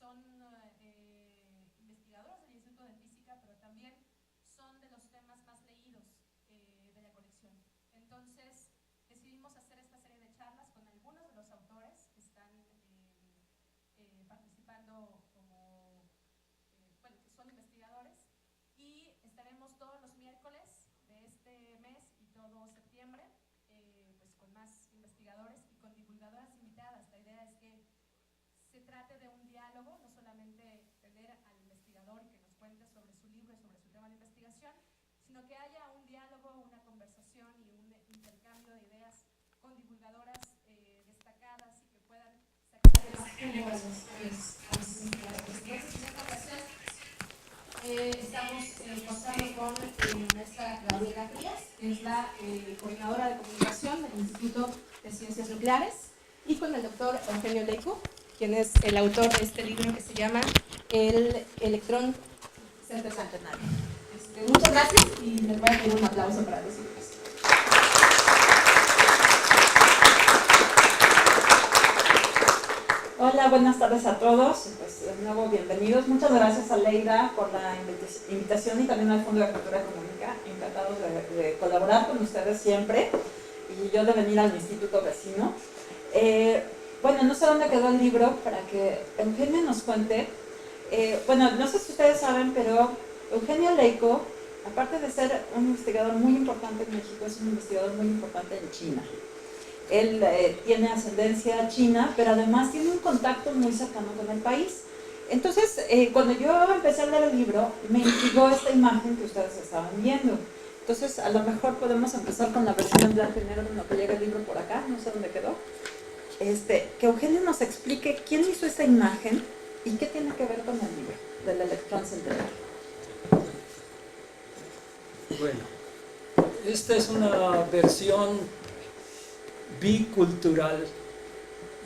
son investigadores del Instituto de Física, pero también son de los temas más leídos de la colección. Entonces, decidimos hacer esta serie de charlas con algunos de los autores que están participando como, bueno, que son investigadores, y estaremos todos los miércoles de este mes y todo septiembre, pues con más investigadores y con divulgadoras invitadas. La idea es que se trate de un diálogo, no solamente tener al investigador y que nos cuente sobre su libro y sobre su tema de investigación, sino que haya un diálogo, una conversación y un intercambio de ideas con divulgadoras destacadas y que puedan sacar temas a los investigadores. En esta ocasión estamos contando con nuestra Gabriela Frías, que es la coordinadora de comunicación del Instituto de Ciencias Nucleares, y con el doctor Eugenio Leico, quien es el autor de este libro que se llama El Electrón Centenario. Muchas gracias y les voy a pedir un aplauso para recibirlos. Hola, buenas tardes a todos. Pues de nuevo, bienvenidos. Muchas gracias a Leida por la invitación y también al Fondo de Cultura Económica. Encantados de colaborar con ustedes siempre y yo de venir al instituto vecino. Bueno, no sé dónde quedó el libro para que Eugenio nos cuente. Bueno, no sé si ustedes saben, pero Eugenio Leico, aparte de ser un investigador muy importante en México, es un investigador muy importante en China. Él tiene ascendencia china, pero además tiene un contacto muy cercano con el país. Entonces, cuando yo empecé a leer el libro, me intrigó esta imagen que ustedes estaban viendo. Entonces, a lo mejor podemos empezar con la versión en blanco y negro en lo que llega el libro por acá, no sé dónde quedó. Que Eugenio nos explique quién hizo esta imagen y qué tiene que ver con el libro del electrón centenario. Bueno, esta es una versión bicultural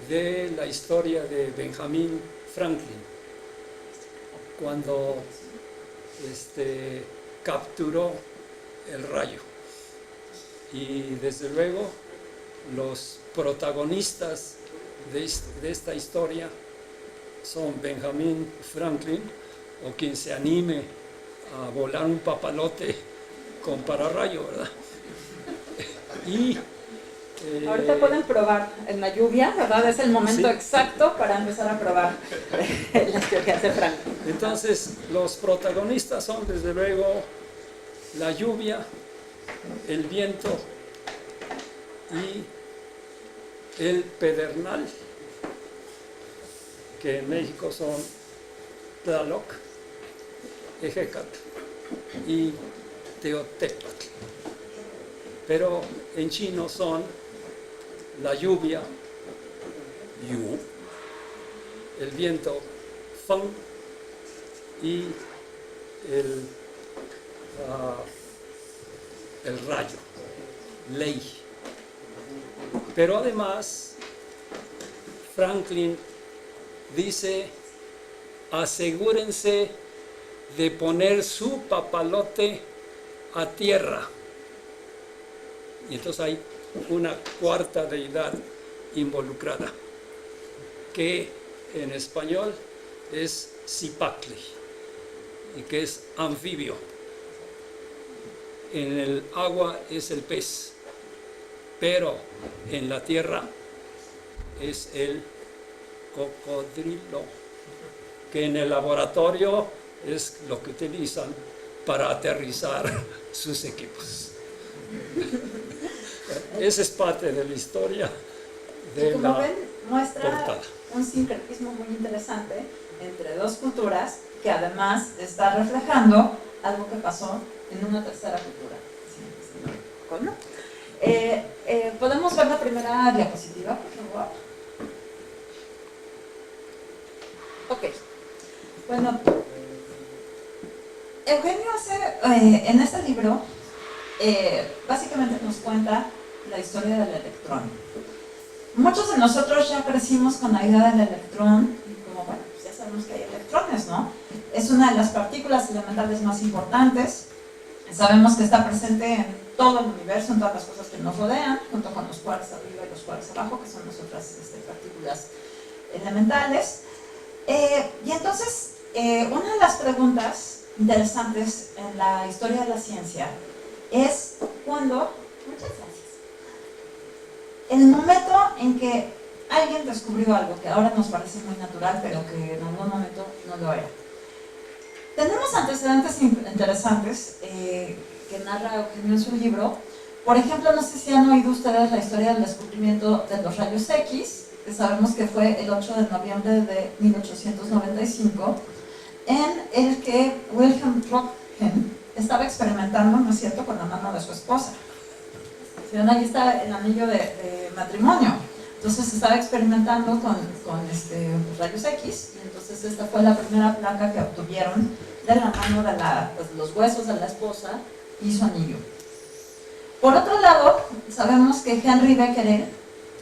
de la historia de Benjamin Franklin, cuando capturó el rayo. Y desde luego los protagonistas de esta historia son Benjamin Franklin, o quien se anime a volar un papalote con pararrayo, ¿verdad? Y ahorita pueden probar en la lluvia, ¿verdad? Es el momento exacto para empezar a probar las teorías de Franklin. Entonces, los protagonistas son, desde luego, la lluvia, el viento y el pedernal, que en México son Tlaloc, Ejecatl y Teotepatl. Pero en chino son la lluvia, Yu, el viento, Feng, y el rayo, Lei. Pero además, Franklin dice: asegúrense de poner su papalote a tierra. Y entonces hay una cuarta deidad involucrada, que en español es Zipacli, y que es anfibio. En el agua es el pez, pero en la tierra es el cocodrilo, que en el laboratorio es lo que utilizan para aterrizar sus equipos. Esa es parte de la historia de como la ven, muestra portada. Un sincretismo muy interesante entre dos culturas que además está reflejando algo que pasó en una tercera cultura. ¿No? ¿Podemos ver la primera diapositiva, por favor? Ok. Bueno, Eugenio hace, en este libro, básicamente nos cuenta la historia del electrón. Muchos de nosotros ya crecimos con la idea del electrón, y como, bueno, pues ya sabemos que hay electrones, ¿no? Es una de las partículas elementales más importantes. Sabemos que está presente en todo el universo, en todas las cosas que nos rodean, junto con los quarks arriba y los quarks abajo, que son las otras partículas elementales. Y entonces, una de las preguntas interesantes en la historia de la ciencia es cuando, muchas gracias, el momento en que alguien descubrió algo que ahora nos parece muy natural, pero que en algún momento no lo era. Tenemos antecedentes interesantes que narra Eugenio en su libro. Por ejemplo, no sé si han oído ustedes la historia del descubrimiento de los rayos X, que sabemos que fue el 8 de noviembre de 1895, en el que Wilhelm Röntgen estaba experimentando, ¿no es cierto?, con la mano de su esposa. Si ven, ahí está el anillo de matrimonio. Entonces estaba experimentando con rayos X, y entonces esta fue la primera placa que obtuvieron de la mano de los huesos de la esposa y su anillo. Por otro lado, sabemos que Henry Becquerel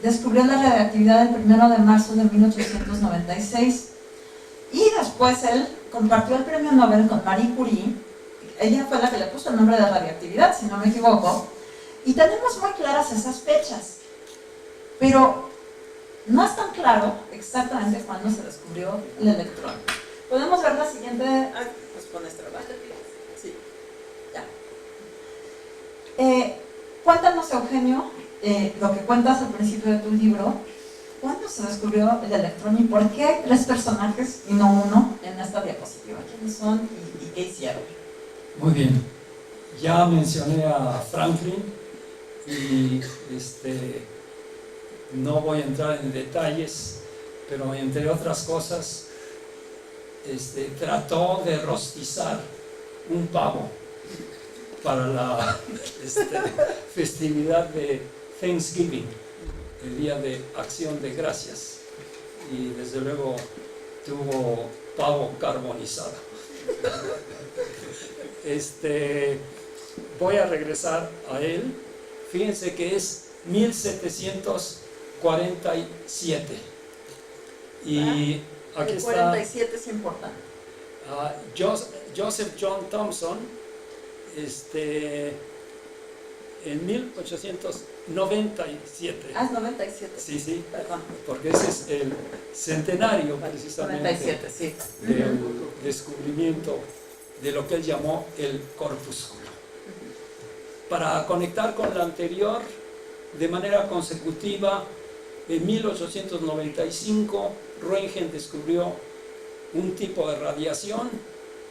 descubrió la radiactividad el 1 de marzo de 1896, y después él compartió el premio Nobel con Marie Curie. Ella fue la que le puso el nombre de radiactividad, si no me equivoco, y tenemos muy claras esas fechas, pero no es tan claro exactamente cuándo se descubrió el electrón. Podemos ver la siguiente. Pues con esta, ¿verdad? Sí, ya. Cuéntanos, Eugenio, lo que cuentas al principio de tu libro. ¿Cuándo se descubrió el electrón y por qué hay 3 personajes y no uno en esta diapositiva? ¿Quiénes son y qué hicieron? Muy bien. Ya mencioné a Franklin y no voy a entrar en detalles, pero entre otras cosas trató de rostizar un pavo para la festividad de Thanksgiving, el Día de Acción de Gracias, y desde luego tuvo pavo carbonizado. Voy a regresar a él. Fíjense que es 1747 y aquí el está. 47 es importante. Joseph John Thomson, en 1897. Ah, es 97. Sí, perdón. porque ese es el centenario precisamente 97, sí. del descubrimiento de lo que él llamó el corpúsculo. Para conectar con la anterior, de manera consecutiva, en 1895, Röntgen descubrió un tipo de radiación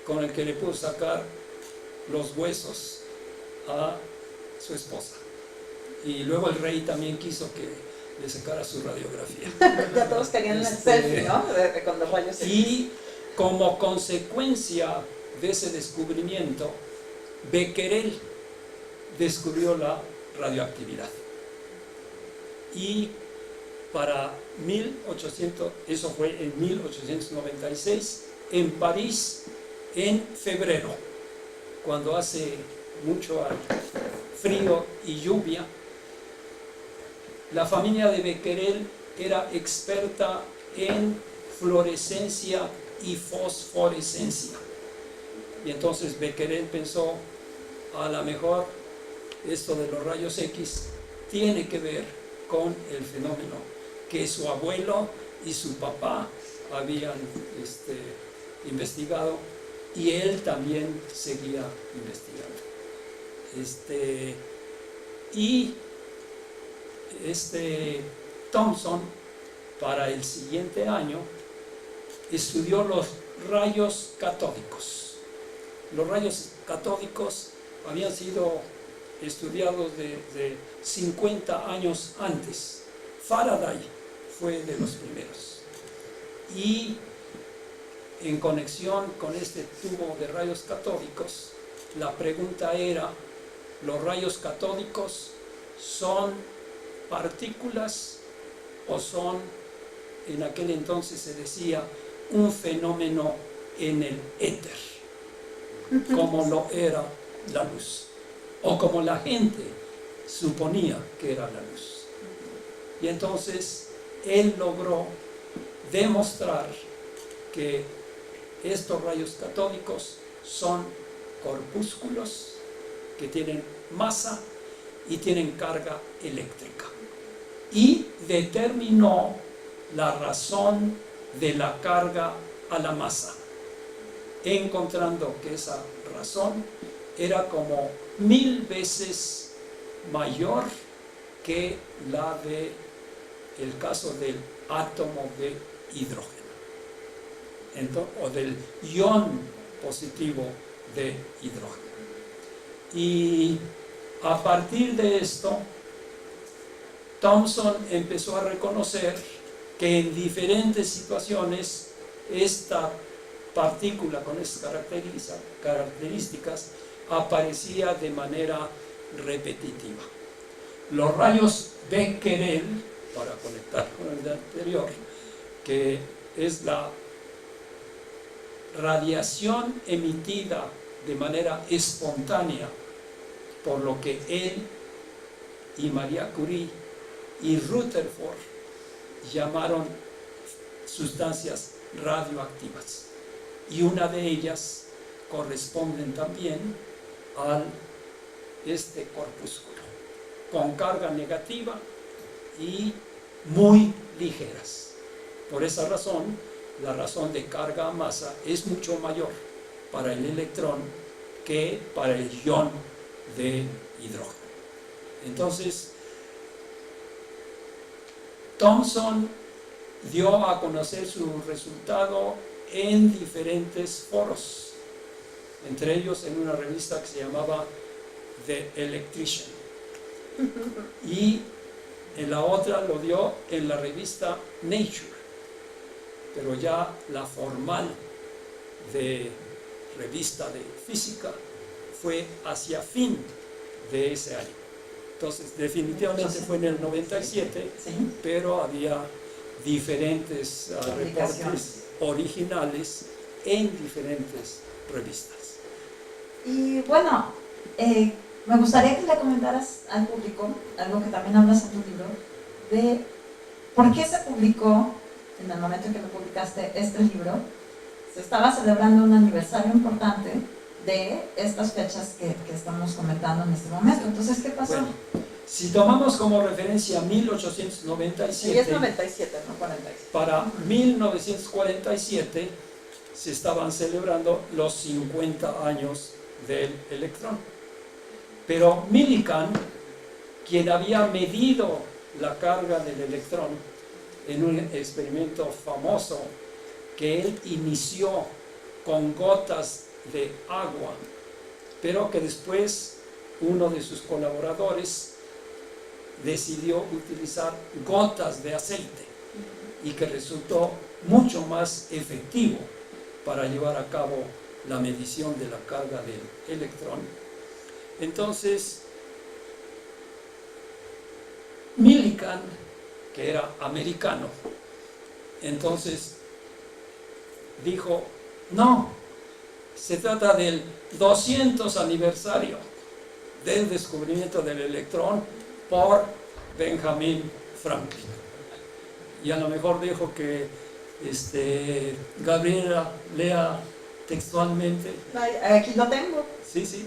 con el que le pudo sacar los huesos a su esposa. Y luego el rey también quiso que le sacara su radiografía. Ya todos querían el selfie, ¿no? Con los rayos X. Y como consecuencia de ese descubrimiento, Becquerel descubrió la radioactividad. Y para 1800, eso fue en 1896, en París, en febrero, cuando hace mucho frío y lluvia, la familia de Becquerel era experta en fluorescencia y fosforescencia. Y entonces Becquerel pensó, a lo mejor esto de los rayos X tiene que ver con el fenómeno que su abuelo y su papá habían investigado, y él también seguía investigando. Thomson, para el siguiente año, estudió los rayos catódicos. Los rayos catódicos habían sido estudiados de 50 años antes. Faraday fue de los primeros. Y en conexión con este tubo de rayos catódicos, la pregunta era, ¿los rayos catódicos son partículas o son, en aquel entonces se decía, un fenómeno en el éter, como lo era la luz, o como la gente suponía que era la luz? Y entonces él logró demostrar que estos rayos catódicos son corpúsculos que tienen masa y tienen carga eléctrica, y determinó la razón de la carga a la masa, encontrando que esa razón era como 1000 veces mayor que la de el caso del átomo de hidrógeno, o del ion positivo de hidrógeno. Y a partir de esto, Thomson empezó a reconocer que en diferentes situaciones esta partícula con estas características aparecía de manera repetitiva. Los rayos Becquerel, para conectar con el anterior, que es la radiación emitida de manera espontánea, por lo que él y María Curie y Rutherford llamaron sustancias radioactivas, y una de ellas corresponden también a este corpúsculo, con carga negativa y muy ligeras. Por esa razón, la razón de carga a masa es mucho mayor para el electrón que para el ion de hidrógeno. Entonces, Thomson dio a conocer su resultado en diferentes foros, entre ellos en una revista que se llamaba The Electrician, y en la otra lo dio en la revista Nature, pero ya la formal de revista de física fue hacia fin de ese año. Entonces, definitivamente fue en el 97, Sí. pero había diferentes reportes originales en diferentes revistas. Y bueno, me gustaría que le comentaras al público, algo que también hablas en tu libro, de por qué se publicó, en el momento en que lo publicaste, este libro. Se estaba celebrando un aniversario importante de estas fechas que estamos comentando en este momento. Entonces, ¿qué pasó? Bueno, si tomamos como referencia 1897, Sí, es 97, no 46. para 1947 se estaban celebrando los 50 años del electrón. Pero Millikan, quien había medido la carga del electrón en un experimento famoso que él inició con gotas de agua, pero que después uno de sus colaboradores decidió utilizar gotas de aceite y que resultó mucho más efectivo para llevar a cabo la medición de la carga del electrón. Entonces, Millikan, que era americano, entonces dijo, no, se trata del 200 aniversario del descubrimiento del electrón por Benjamin Franklin. Y a lo mejor dijo que Gabriela lea textualmente. Aquí lo tengo. Sí, sí.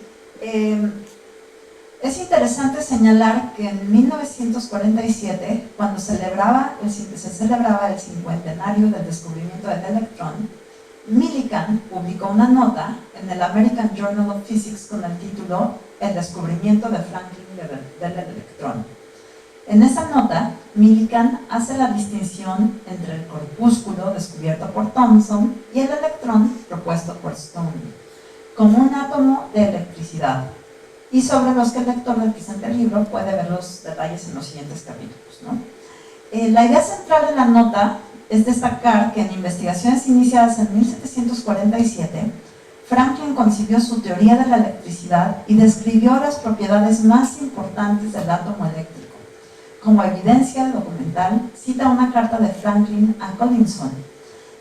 Es interesante señalar que en 1947, cuando se celebraba el cincuentenario del descubrimiento del electrón, Millikan publicó una nota en el American Journal of Physics con el título El descubrimiento de Franklin del electrón. En esa nota, Millikan hace la distinción entre el corpúsculo descubierto por Thomson y el electrón propuesto por Stone, como un átomo de electricidad, y sobre los que el lector del presente libro puede ver los detalles en los siguientes capítulos, ¿no? La idea central de la nota es destacar que en investigaciones iniciadas en 1747, Franklin concibió su teoría de la electricidad y describió las propiedades más importantes del átomo eléctrico. Como evidencia documental, cita una carta de Franklin a Collinson,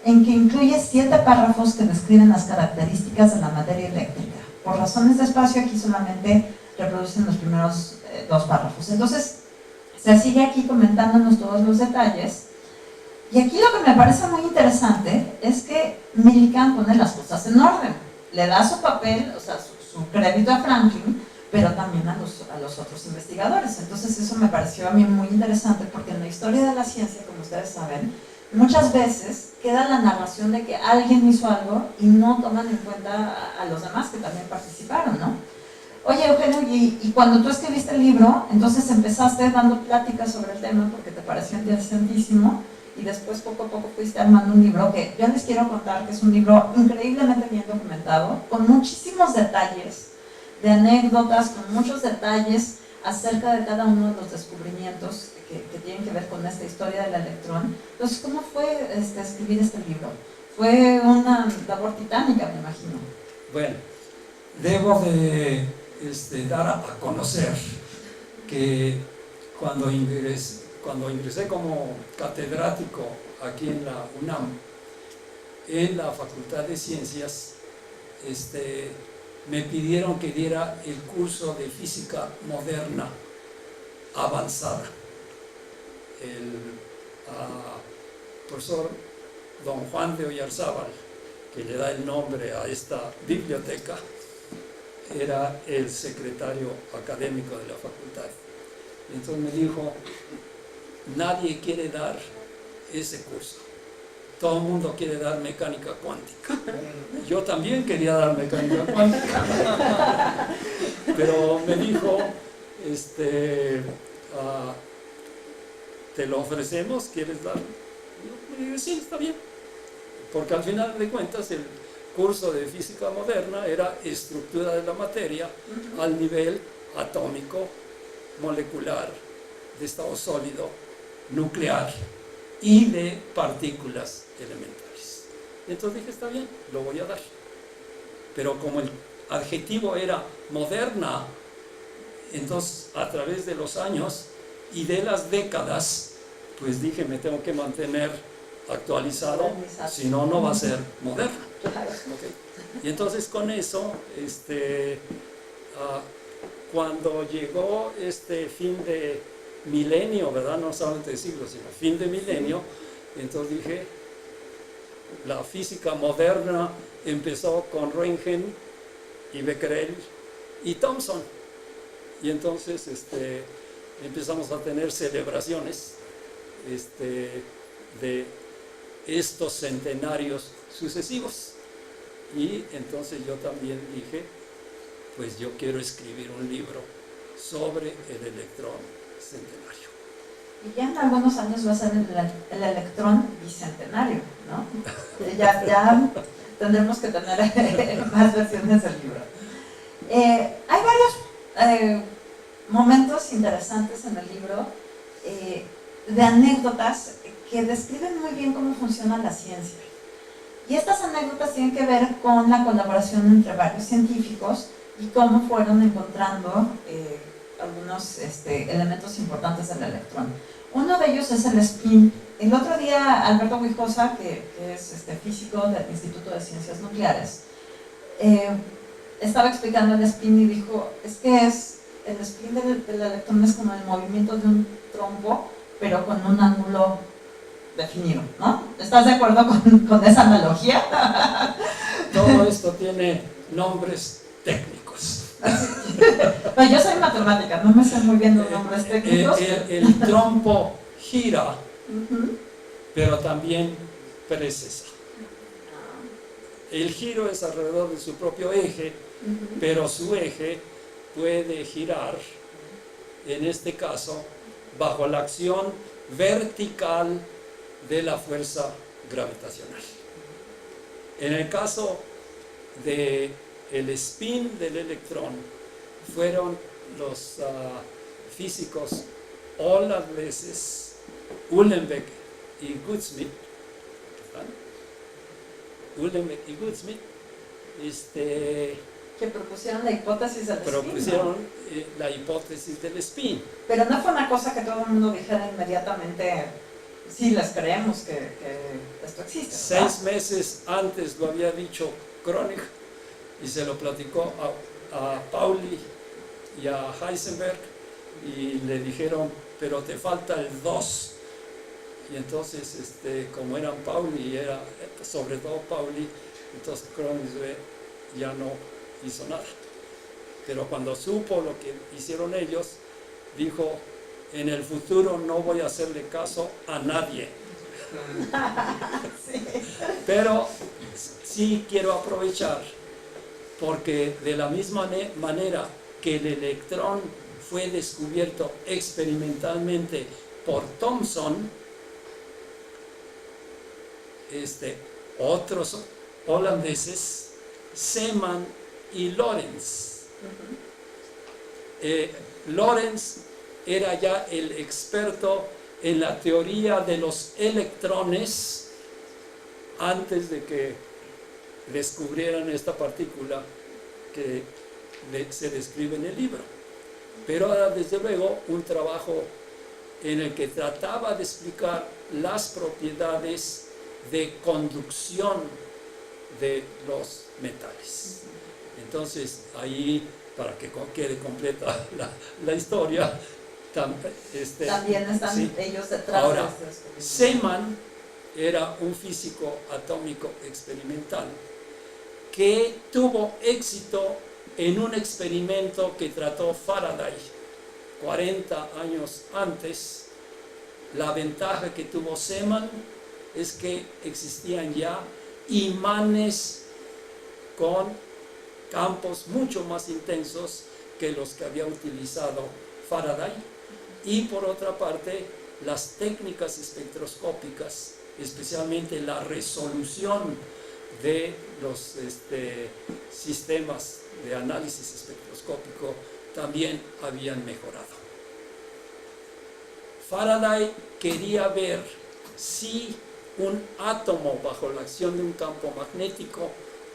en que incluye 7 párrafos que describen las características de la materia eléctrica. Por razones de espacio, aquí solamente reproducen los primeros 2 párrafos. Entonces, se sigue aquí comentándonos todos los detalles. Y aquí lo que me parece muy interesante es que Millikan pone las cosas en orden. Le da su papel, o sea, su crédito a Franklin, pero también a los otros investigadores. Entonces, eso me pareció a mí muy interesante, porque en la historia de la ciencia, como ustedes saben, muchas veces queda la narración de que alguien hizo algo y no toman en cuenta a los demás que también participaron, ¿no? Oye, Eugenio, y cuando tú escribiste el libro, entonces empezaste dando pláticas sobre el tema porque te pareció interesantísimo y después poco a poco fuiste armando un libro que yo les quiero contar que es un libro increíblemente bien documentado, con muchísimos detalles, de anécdotas, con muchos detalles acerca de cada uno de los descubrimientos que tienen que ver con esta historia del electrón. Entonces, ¿cómo fue escribir este libro? Fue una labor titánica, me imagino. Bueno, debo de dar a conocer que cuando ingresé como catedrático aquí en la UNAM, en la Facultad de Ciencias, me pidieron que diera el curso de física moderna avanzada. El profesor don Juan de Oyarzábal, que le da el nombre a esta biblioteca, era el secretario académico de la facultad. Entonces me dijo, nadie quiere dar ese curso. Todo el mundo quiere dar mecánica cuántica. Yo también quería dar mecánica cuántica. Pero me dijo, ¿te lo ofrecemos? ¿Quieres darlo? Yo dije, sí, está bien. Porque al final de cuentas el curso de física moderna era estructura de la materia al nivel atómico, molecular, de estado sólido, nuclear y de partículas elementales. Entonces dije, está bien, lo voy a dar. Pero como el adjetivo era moderna, entonces a través de los años y de las décadas, pues dije, me tengo que mantener actualizado, si no, no va a ser moderna. Okay. Y entonces con eso, cuando llegó este fin de milenio, ¿verdad? No solamente de siglo, sino fin de milenio, entonces dije, la física moderna empezó con Röntgen y Becquerel y Thomson. Y entonces empezamos a tener celebraciones de estos centenarios sucesivos. Y entonces yo también dije, pues yo quiero escribir un libro sobre el electrón centenario. Y ya en algunos años va a ser el electrón bicentenario, ¿no? Ya tendremos que tener más versiones del libro. Hay varios momentos interesantes en el libro, de anécdotas que describen muy bien cómo funciona la ciencia. Y estas anécdotas tienen que ver con la colaboración entre varios científicos y cómo fueron encontrando algunos elementos importantes del electrón. Uno de ellos es el spin. El otro día Alberto Guijosa, que es físico del Instituto de Ciencias Nucleares, estaba explicando el spin y dijo, es que el spin del electrón es como el movimiento de un trompo, pero con un ángulo definido, ¿no? ¿Estás de acuerdo con esa analogía? Todo esto tiene nombres técnicos. Pues yo soy matemática, no me sé muy bien los nombres técnicos. El trompo gira, pero también precesa. El giro es alrededor de su propio eje, pero su eje puede girar, en este caso, bajo la acción vertical de la fuerza gravitacional. En el caso del spin del electrón, fueron los físicos holandeses Uhlenbeck y Goudsmit, que propusieron la hipótesis del propusieron spin, ¿no? La hipótesis del spin. Pero no fue una cosa que todo el mundo dijera inmediatamente, sí, les creemos que esto existe, ¿verdad? 6 meses antes lo había dicho Kronig y se lo platicó a Pauli y a Heisenberg y le dijeron, pero te falta el 2. Y entonces, como eran Pauli y era sobre todo Pauli, entonces Kronig ya no hizo nada. Pero cuando supo lo que hicieron ellos, dijo, en el futuro no voy a hacerle caso a nadie. Pero sí quiero aprovechar, porque de la misma manera que el electrón fue descubierto experimentalmente por Thomson, otros holandeses, Zeeman y Lorentz. Lorentz era ya el experto en la teoría de los electrones antes de que descubrieran esta partícula que se describe en el libro. Pero era desde luego un trabajo en el que trataba de explicar las propiedades de conducción de los metales. Entonces, ahí, para que quede completa la historia, también están sí. ellos detrás. Ahora, de estos. Zeeman era un físico atómico experimental que tuvo éxito en un experimento que trató Faraday 40 años antes. La ventaja que tuvo Zeeman es que existían ya imanes con campos mucho más intensos que los que había utilizado Faraday, y por otra parte las técnicas espectroscópicas, especialmente la resolución de los sistemas de análisis espectroscópico, también habían mejorado. Faraday quería ver si un átomo bajo la acción de un campo magnético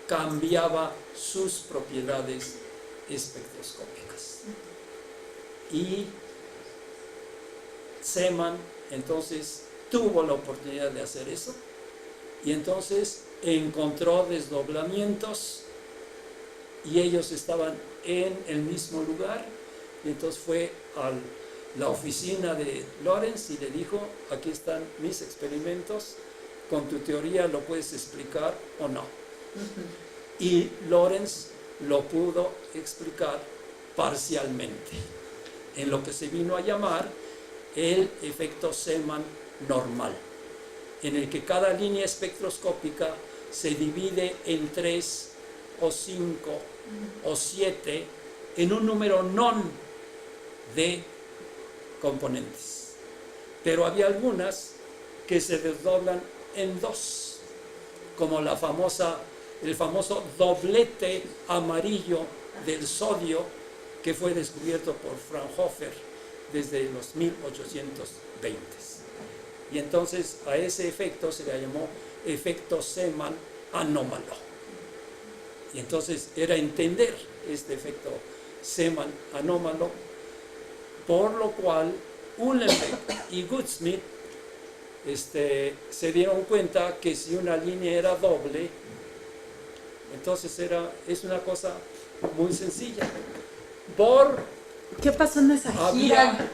cambiaba sus propiedades espectroscópicas. Y Zeeman entonces tuvo la oportunidad de hacer eso, y entonces encontró desdoblamientos y ellos estaban en el mismo lugar, y entonces fue a la oficina de Lorentz y le dijo: aquí están mis experimentos, con tu teoría lo puedes explicar o no. Y Lorentz lo pudo explicar parcialmente, en lo que se vino a llamar el efecto Zeeman normal, en el que cada línea espectroscópica se divide en 3 o 5 o 7 en un número non de componentes. Pero había algunas que se desdoblan en 2, como el famoso doblete amarillo del sodio, que fue descubierto por Fraunhofer desde los 1820. Y entonces a ese efecto se le llamó efecto Zeeman anómalo. Y entonces era entender este efecto Zeeman anómalo, por lo cual Uhlenbeck y Goudsmit se dieron cuenta que si una línea era doble, entonces es una cosa muy sencilla. Bohr, ¿qué pasó en esa gira?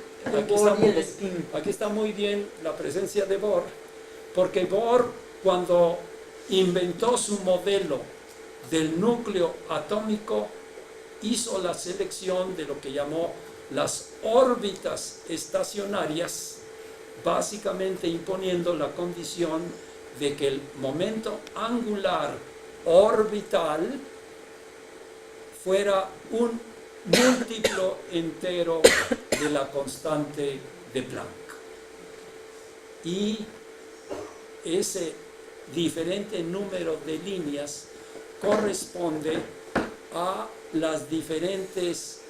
Aquí está muy bien la presencia de Bohr, porque Bohr, cuando inventó su modelo del núcleo atómico, hizo la selección de lo que llamó las órbitas estacionarias, básicamente imponiendo la condición de que el momento angular orbital fuera un múltiplo entero de la constante de Planck. Y ese diferente número de líneas corresponde a las diferentes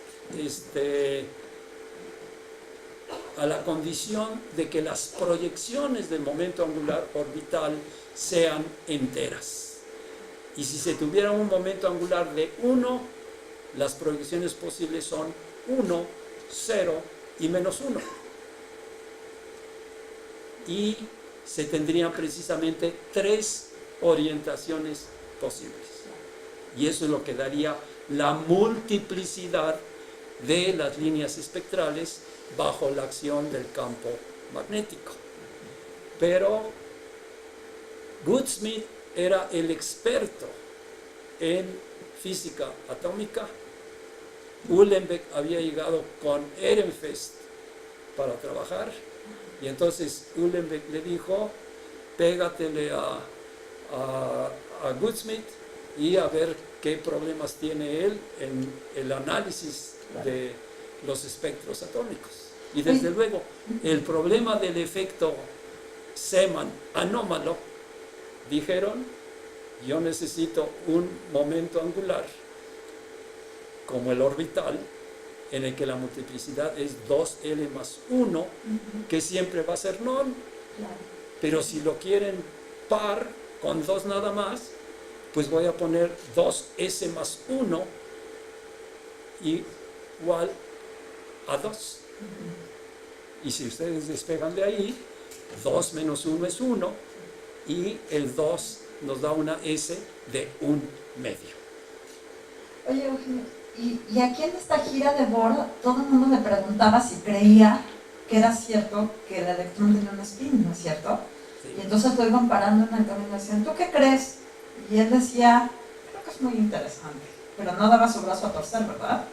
a la condición de que las proyecciones del momento angular orbital sean enteras. Y si se tuviera un momento angular de 1, las proyecciones posibles son 1, 0 y menos 1. Y se tendrían precisamente 3 orientaciones posibles. Y eso es lo que daría la multiplicidad de las líneas espectrales bajo la acción del campo magnético. Pero Goudsmit era el experto en física atómica. Uhlenbeck había llegado con Ehrenfest para trabajar, y entonces Uhlenbeck le dijo: pégatele a Goudsmit y a ver qué problemas tiene él en el análisis de los espectros atómicos. Y desde luego, el problema del efecto Zeeman anómalo, dijeron, yo necesito un momento angular como el orbital, en el que la multiplicidad es 2L más 1, que siempre va a ser null. Pero si lo quieren par, con 2 nada más, pues voy a poner 2S más 1 igual a 2. Y si ustedes despegan de ahí, 2 menos 1 es 1, y el 2 nos da una S de 1 medio. Oye, Eugenio, y aquí en esta gira de Bohr, todo el mundo le preguntaba si creía que era cierto que el electrón tenía un spin, ¿no es cierto? Sí. Y entonces lo iban parando en el camino y decían, ¿tú qué crees? Y él decía, creo que es muy interesante, pero no daba su brazo a torcer, ¿verdad?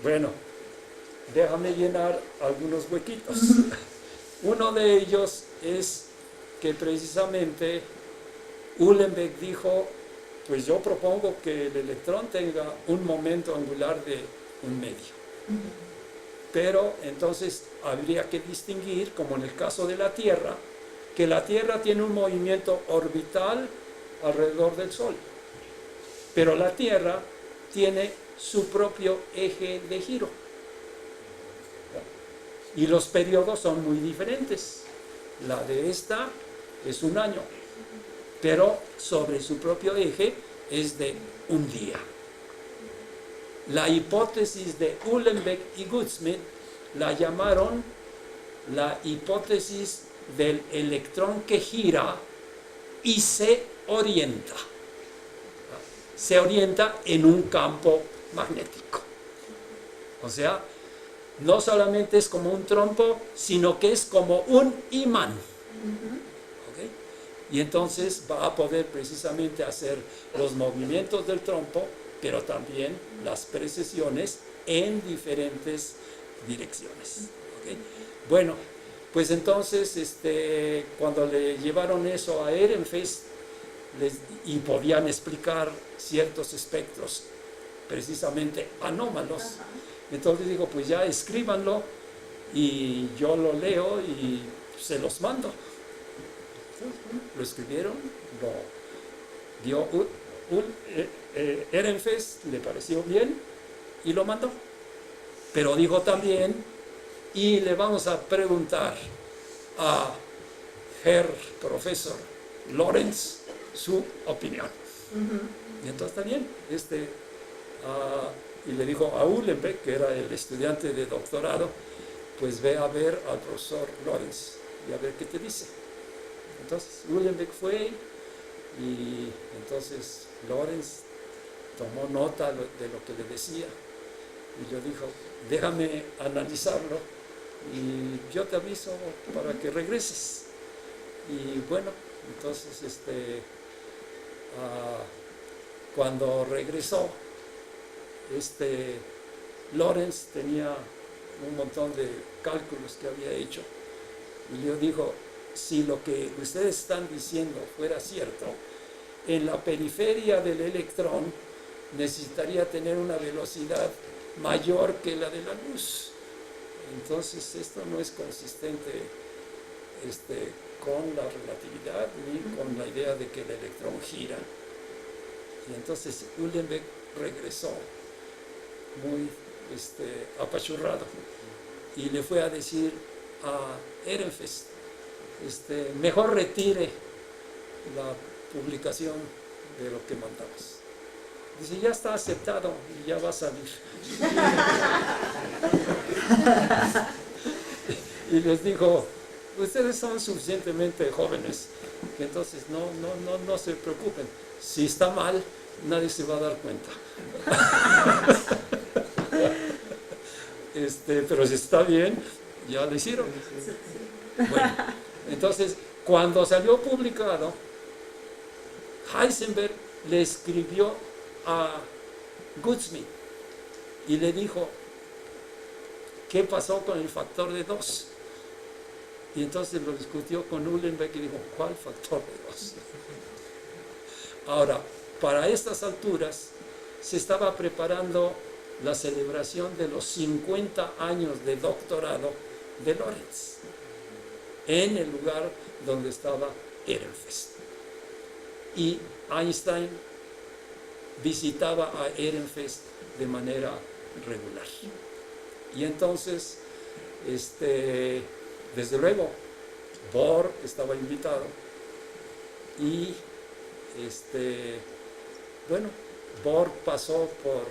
Bueno, déjame llenar algunos huequitos. Uno de ellos es que precisamente Uhlenbeck dijo, pues yo propongo que el electrón tenga un momento angular de 1 medio. Pero entonces habría que distinguir, como en el caso de la Tierra, que la Tierra tiene un movimiento orbital alrededor del Sol. Pero la Tierra tiene su propio eje de giro. Y los periodos son muy diferentes. La de esta es 1 año, pero sobre su propio eje es de 1 día. La hipótesis de Uhlenbeck y Goudsmit la llamaron la hipótesis del electrón que gira y se orienta. Se orienta en un campo magnético. O sea, no solamente es como un trompo, sino que es como un imán. ¿Okay? Y entonces va a poder precisamente hacer los movimientos del trompo, pero también las precisiones en diferentes direcciones. ¿Okay? Bueno, pues entonces cuando le llevaron eso a Ehrenfest y podían explicar ciertos espectros precisamente anómalos, entonces digo, pues ya escríbanlo y yo lo leo y se los mando. Lo escribieron, lo dio Ehrenfest, le pareció bien y lo mandó. Pero dijo también, y le vamos a preguntar a Herr Profesor Lorenz su opinión. Y entonces está bien, y le dijo a Uhlenbeck, que era el estudiante de doctorado, pues ve a ver al profesor Lorenz y a ver qué te dice. Entonces Uhlenbeck fue y entonces Lorenz tomó nota de lo que le decía y le dijo, déjame analizarlo y yo te aviso para que regreses. Y bueno, entonces cuando regresó, Lorenz tenía un montón de cálculos que había hecho y le dijo, si lo que ustedes están diciendo fuera cierto, en la periferia del electrón necesitaría tener una velocidad mayor que la de la luz. Entonces esto no es consistente con la relatividad ni con la idea de que el electrón gira. Y entonces Uhlenbeck regresó muy apachurrado y le fue a decir a Ehrenfest, mejor retire la publicación de lo que mandamos. Dice, ya está aceptado y ya va a salir. Y les dijo, ustedes son suficientemente jóvenes, que entonces no se preocupen. Si está mal, nadie se va a dar cuenta. Pero si está bien, ya lo hicieron. Bueno, entonces, cuando salió publicado, Heisenberg le escribió a Goudsmit y le dijo, ¿qué pasó con el factor de 2? Y entonces lo discutió con Uhlenbeck y dijo, ¿cuál factor de 2? Ahora, para estas alturas se estaba preparando la celebración de los 50 años de doctorado de Lorentz en el lugar donde estaba Ehrenfest. Y Einstein visitaba a Ehrenfest de manera regular. Y entonces, desde luego, Bohr estaba invitado y Bohr pasó por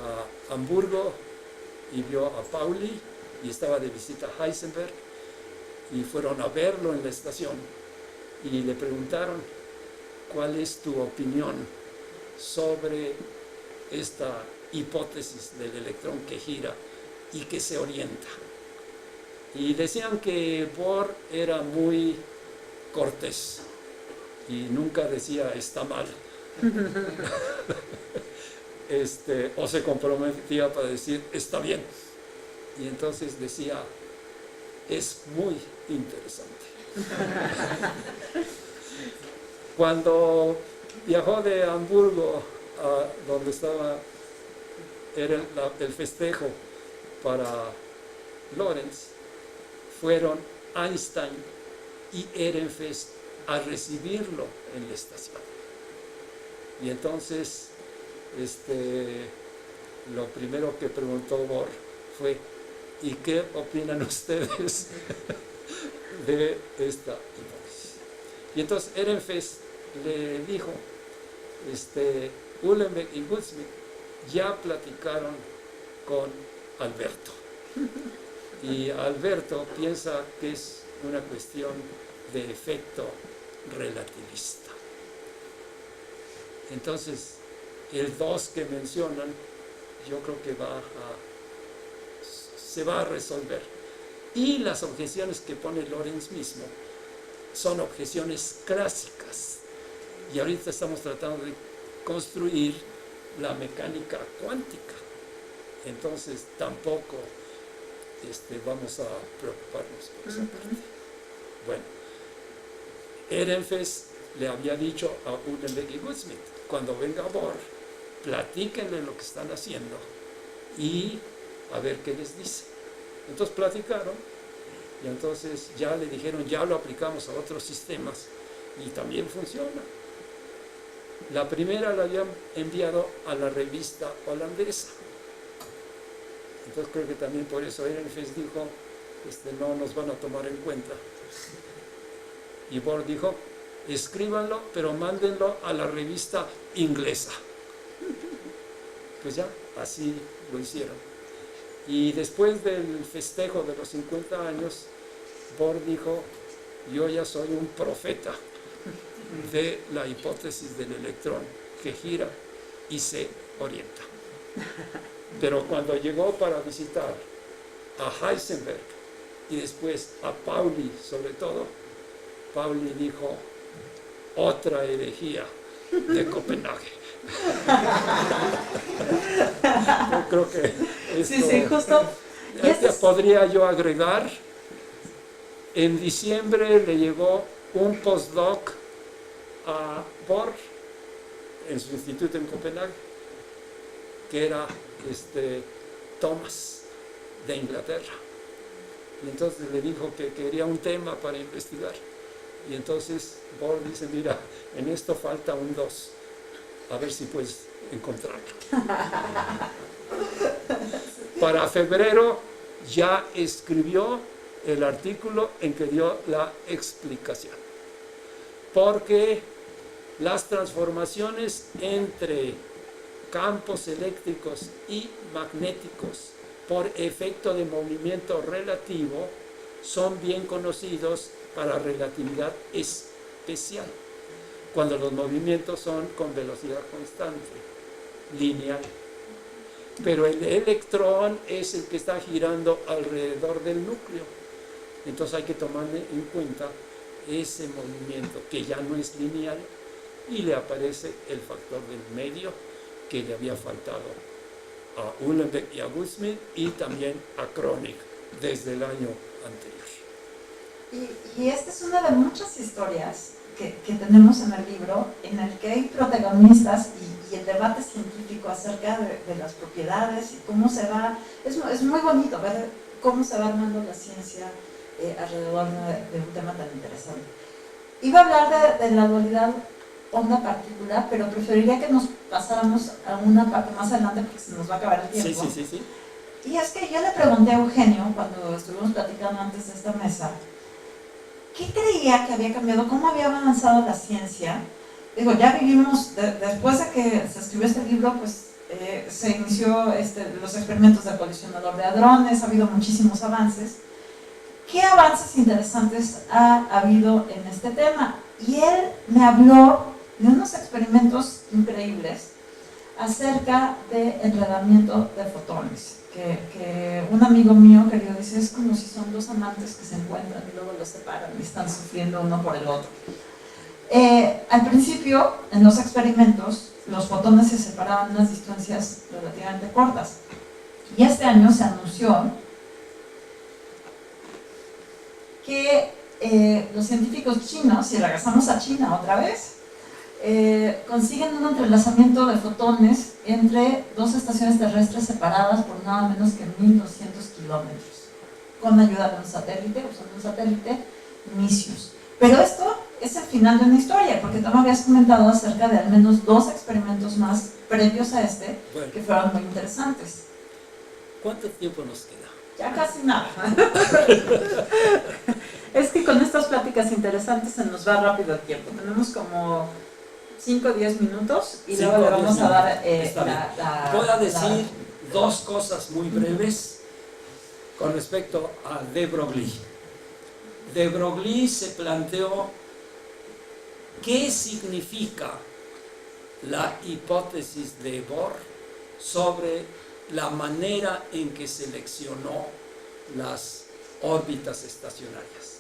a Hamburgo y vio a Pauli y estaba de visita a Heisenberg y fueron a verlo en la estación y le preguntaron ¿cuál es tu opinión sobre esta hipótesis del electrón que gira y que se orienta? Y decían que Bohr era muy cortés y nunca decía está mal. O se comprometía para decir está bien. Y entonces decía es muy interesante. Cuando viajó de Hamburgo a donde estaba el festejo para Lorentz, fueron Einstein y Ehrenfest a recibirlo en la estación. Y entonces lo primero que preguntó Bohr fue ¿y qué opinan ustedes de esta hipótesis? Y entonces Ehrenfest le dijo Uhlenbeck y Goudsmit ya platicaron con Alberto y Alberto piensa que es una cuestión de efecto relativista. Entonces el 2 que mencionan yo creo que se va a resolver, y las objeciones que pone Lorentz mismo son objeciones clásicas y ahorita estamos tratando de construir la mecánica cuántica, entonces tampoco vamos a preocuparnos por esa parte. Bueno, Ehrenfest le había dicho a Uhlenbeck y Goudsmit cuando venga Bohr platíquenle lo que están haciendo y a ver qué les dice. Entonces platicaron y entonces ya le dijeron ya lo aplicamos a otros sistemas y también funciona. La primera la habían enviado a la revista holandesa, entonces creo que también por eso Ehrenfest dijo no nos van a tomar en cuenta, y Bohr dijo escríbanlo pero mándenlo a la revista inglesa. Pues ya, así lo hicieron. Y después del festejo de los 50 años, Bohr dijo, yo ya soy un profeta de la hipótesis del electrón que gira y se orienta. Pero cuando llegó para visitar a Heisenberg y después a Pauli sobre todo, Pauli dijo, otra herejía de Copenhague. Yo creo que esto, sí, justo. podría yo agregar, en diciembre le llegó un postdoc a Bohr en su instituto en Copenhague, que era Thomas de Inglaterra, y entonces le dijo que quería un tema para investigar, y entonces Bohr dice, mira, en esto falta un 2, a ver si puedes encontrarlo. Para febrero ya escribió el artículo en que dio la explicación, porque las transformaciones entre campos eléctricos y magnéticos por efecto de movimiento relativo son bien conocidos para relatividad especial, cuando los movimientos son con velocidad constante, lineal. Pero el electrón es el que está girando alrededor del núcleo. Entonces hay que tomar en cuenta ese movimiento que ya no es lineal, y le aparece el factor del medio que le había faltado a Uhlenbeck y a Goudsmit y también a Kronig desde el año anterior. Y esta es una de muchas historias que tenemos en el libro, en el que hay protagonistas y el debate científico acerca de las propiedades y cómo se va, es muy bonito ver cómo se va armando la ciencia alrededor de un tema tan interesante. Iba a hablar de la dualidad onda-partícula, pero preferiría que nos pasáramos a una parte más adelante porque se nos va a acabar el tiempo. Sí. Y es que yo le pregunté a Eugenio, cuando estuvimos platicando antes de esta mesa, ¿qué creía que había cambiado? ¿Cómo había avanzado la ciencia? Digo, ya vivimos, después de que se escribió este libro, pues se inició los experimentos del colisionador de hadrones, ha habido muchísimos avances. ¿Qué avances interesantes ha habido en este tema? Y él me habló de unos experimentos increíbles acerca de enredamiento de fotones. Que un amigo mío querido dice, es como si son dos amantes que se encuentran y luego los separan y están sufriendo uno por el otro. Al principio, en los experimentos, los fotones se separaban en unas distancias relativamente cortas. Y este año se anunció que los científicos chinos, si regresamos a China otra vez, consiguen un entrelazamiento de fotones entre dos estaciones terrestres separadas por nada menos que 1200 kilómetros, con ayuda de un satélite, usando un satélite Nicius. Pero esto es el final de una historia, porque tú me habías comentado acerca de al menos 2 experimentos más previos a este, bueno, que fueron muy interesantes. ¿Cuánto tiempo nos queda? Ya casi nada. Es que con estas pláticas interesantes se nos va rápido el tiempo. Tenemos como 5 o 10 minutos y luego le vamos a dar Voy a decir 2 cosas muy breves con respecto a de Broglie. De Broglie se planteó qué significa la hipótesis de Bohr sobre la manera en que seleccionó las órbitas estacionarias.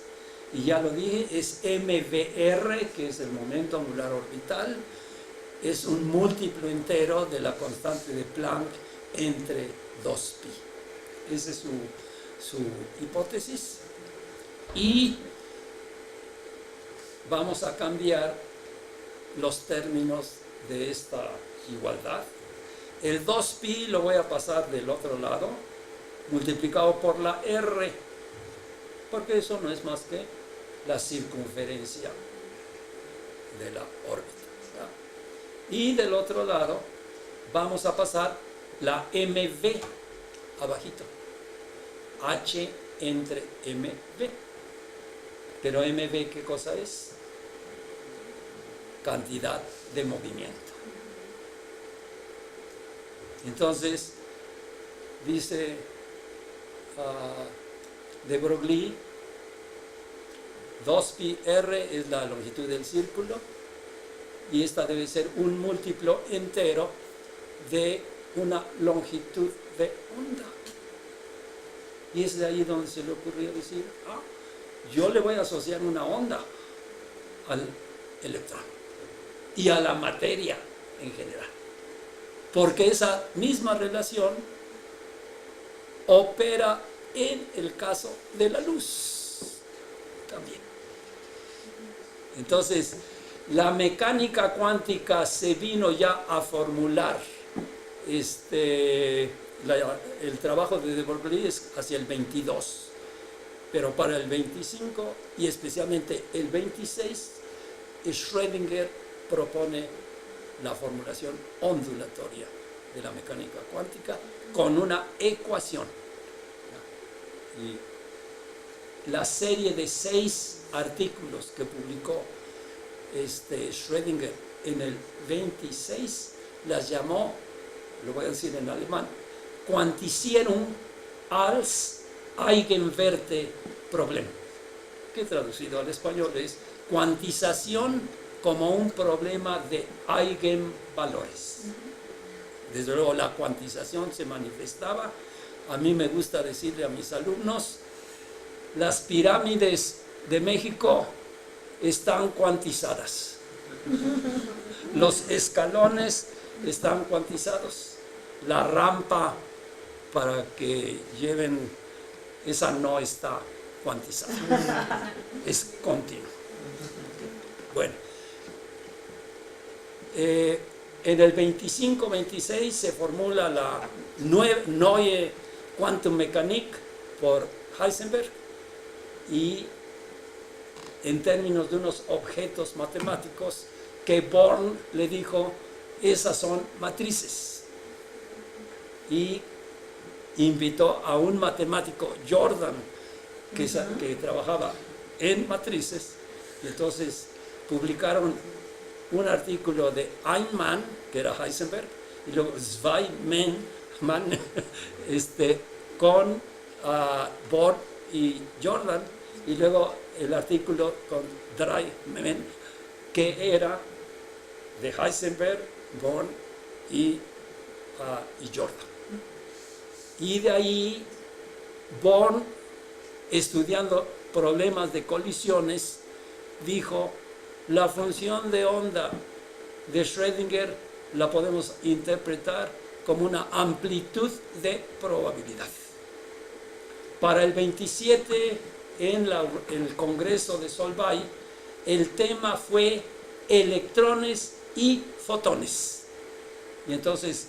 Y ya lo dije, es MVR, que es el momento angular orbital, es un múltiplo entero de la constante de Planck entre 2pi. Esa es su hipótesis. Y vamos a cambiar los términos de esta igualdad. El 2pi lo voy a pasar del otro lado, multiplicado por la R, porque eso no es más que la circunferencia de la órbita, ¿verdad? Y del otro lado vamos a pasar la MV abajito, H entre MV. Pero MV, ¿qué cosa es? Cantidad de movimiento. Entonces, dice de Broglie, 2pi r es la longitud del círculo y esta debe ser un múltiplo entero de una longitud de onda. Y es de ahí donde se le ocurrió decir, yo le voy a asociar una onda al electrón y a la materia en general, porque esa misma relación opera en el caso de la luz también. Entonces, la mecánica cuántica se vino ya a formular. El trabajo de Broglie es hacia el 22, pero para el 25 y especialmente el 26, Schrödinger propone la formulación ondulatoria de la mecánica cuántica con una ecuación. Y la serie de 6 artículos que publicó Schrödinger en el 26 las llamó, lo voy a decir en alemán, Quantisierung als Eigenwerteproblem, que traducido al español es cuantización como un problema de eigenvalores. Desde luego la cuantización se manifestaba, a mí me gusta decirle a mis alumnos, las pirámides de México están cuantizadas, los escalones están cuantizados, la rampa para que lleven esa no está cuantizada, es continua. Bueno, en el 25-26 se formula la Neue Quantenmechanik por Heisenberg, y en términos de unos objetos matemáticos que Born le dijo, esas son matrices, y invitó a un matemático, Jordan, que trabajaba en matrices, y entonces publicaron un artículo de Einmann, que era Heisenberg, y luego Zweimann con Born y Jordan, y luego el artículo con Dreimann, que era de Heisenberg, Born y Jordan. Y de ahí Born, estudiando problemas de colisiones, dijo, la función de onda de Schrödinger la podemos interpretar como una amplitud de probabilidad. Para el 27, en el Congreso de Solvay, el tema fue electrones y fotones. Y entonces,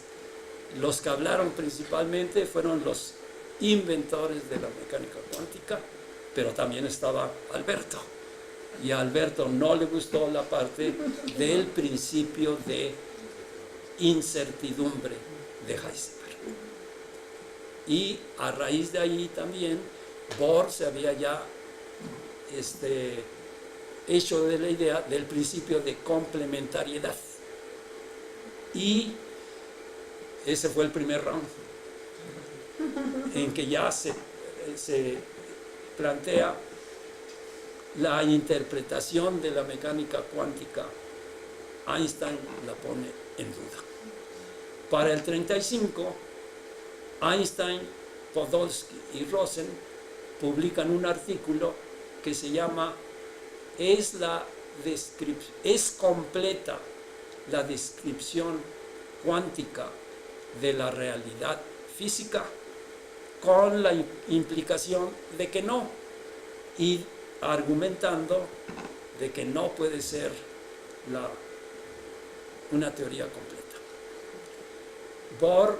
los que hablaron principalmente fueron los inventores de la mecánica cuántica, pero también estaba Alberto. Y a Alberto no le gustó la parte del principio de incertidumbre de Heisenberg. Y a raíz de ahí también, Bohr se había ya hecho de la idea del principio de complementariedad. Y ese fue el primer round, en que ya se plantea la interpretación de la mecánica cuántica. Einstein la pone en duda. Para el 35, Einstein, Podolsky y Rosen publican un artículo que se llama ¿Es completa la descripción cuántica de la realidad física? Con la implicación de que no, y argumentando de que no puede ser una teoría completa. Bohr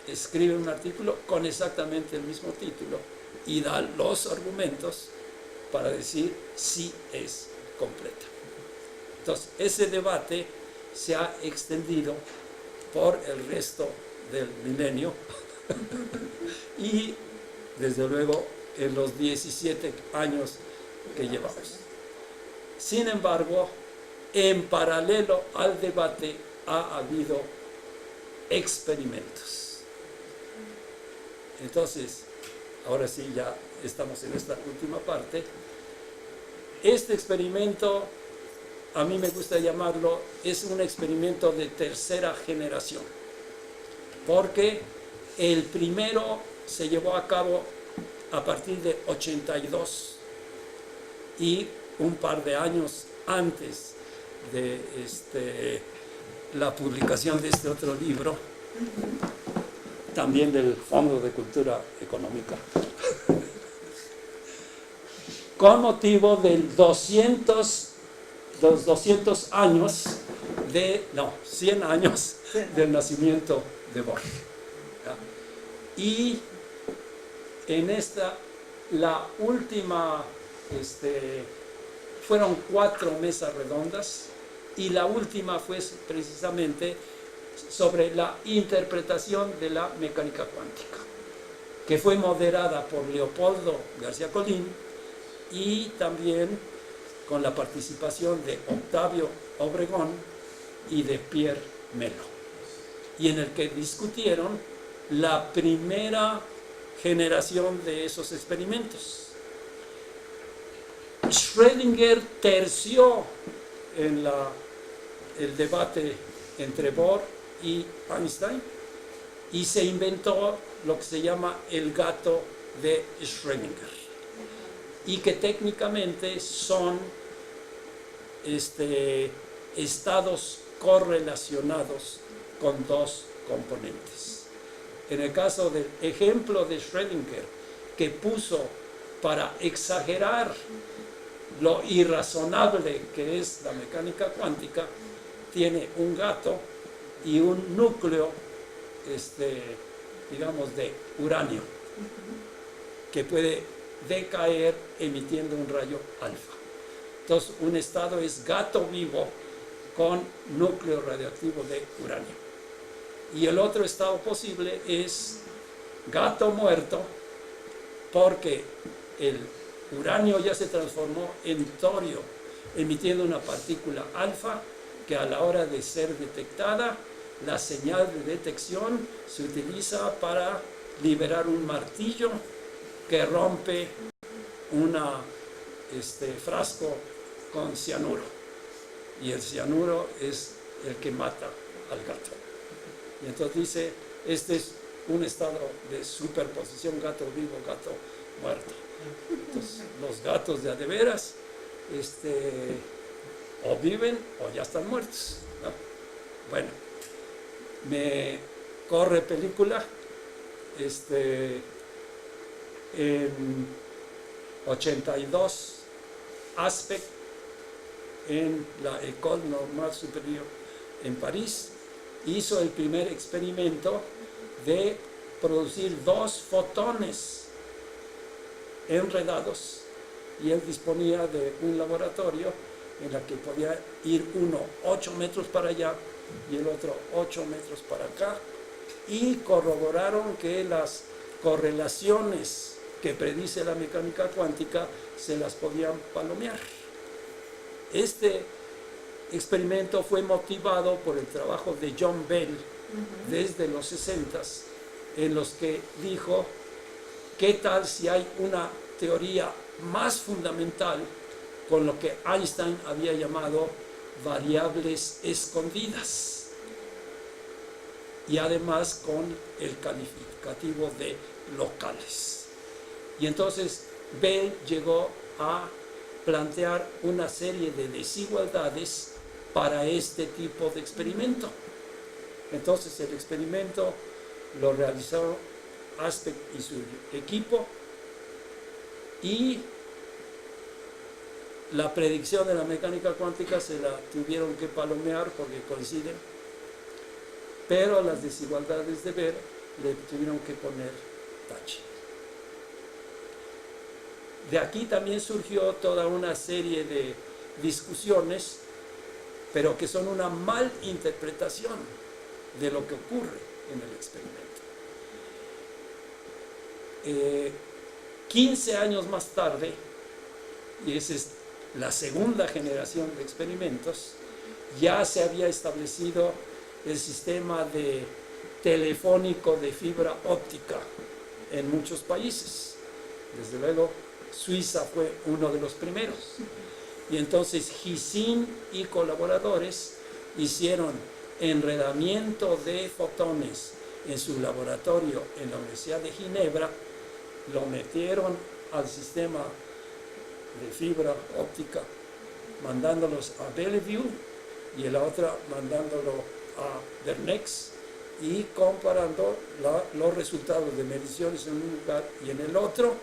escribe un artículo con exactamente el mismo título y da los argumentos para decir si es completa. Entonces, ese debate se ha extendido por el resto del milenio y, desde luego, en los 17 años que llevamos. Sin embargo, en paralelo al debate ha habido experimentos. Entonces, ahora sí, ya estamos en esta última parte. Este experimento, a mí me gusta llamarlo, es un experimento de tercera generación, porque el primero se llevó a cabo a partir de 82, y un par de años antes de la publicación de este otro libro, también del Fondo de Cultura Económica, con motivo de los 200 años 100 años del nacimiento de Bohr. Y en la última, fueron 4 mesas redondas, y la última fue precisamente sobre la interpretación de la mecánica cuántica, que fue moderada por Leopoldo García Colín, y también con la participación de Octavio Obregón y de Pierre Melo, y en el que discutieron la primera generación de esos experimentos. Schrödinger terció en el debate entre Bohr y Einstein, y se inventó lo que se llama el gato de Schrödinger, y que técnicamente son estados correlacionados con 2 componentes. En el caso del ejemplo de Schrödinger, que puso para exagerar lo irrazonable que es la mecánica cuántica, tiene un gato y un núcleo, digamos, de uranio, que puede decaer emitiendo un rayo alfa. Entonces, un estado es gato vivo con núcleo radioactivo de uranio. Y el otro estado posible es gato muerto, porque el uranio ya se transformó en torio, emitiendo una partícula alfa que a la hora de ser detectada, la señal de detección se utiliza para liberar un martillo que rompe un frasco con cianuro. Y el cianuro es el que mata al gato. Y entonces dice, este es un estado de superposición, gato vivo, gato muerto. Entonces, los gatos de a de veras, o viven o ya están muertos, ¿no? Bueno, me corre película, en 82, Aspect, en la École Normale Supérieure en París, hizo el primer experimento de producir 2 fotones enredados, y él disponía de un laboratorio en el que podía ir uno 8 metros para allá y el otro 8 metros para acá, y corroboraron que las correlaciones que predice la mecánica cuántica se las podían palomear. Este experimento fue motivado por el trabajo de John Bell desde los 60s, en los que dijo, ¿qué tal si hay una teoría más fundamental con lo que Einstein había llamado variables escondidas? Y además con el calificativo de locales. Y entonces Bell llegó a plantear una serie de desigualdades para este tipo de experimento. Entonces el experimento lo realizó Aspect y su equipo, y la predicción de la mecánica cuántica se la tuvieron que palomear porque coinciden, pero las desigualdades de Bell le tuvieron que poner tache. De aquí también surgió toda una serie de discusiones, pero que son una mal interpretación de lo que ocurre en el experimento. 15 años más tarde, y esa es la segunda generación de experimentos, ya se había establecido el sistema de telefónico de fibra óptica en muchos países. Desde luego, Suiza fue uno de los primeros. Y entonces Gisin y colaboradores hicieron enredamiento de fotones en su laboratorio en la Universidad de Ginebra, lo metieron al sistema de fibra óptica, mandándolos a Bellevue, y la otra mandándolo a Bernex, y comparando los resultados de mediciones en un lugar y en el otro,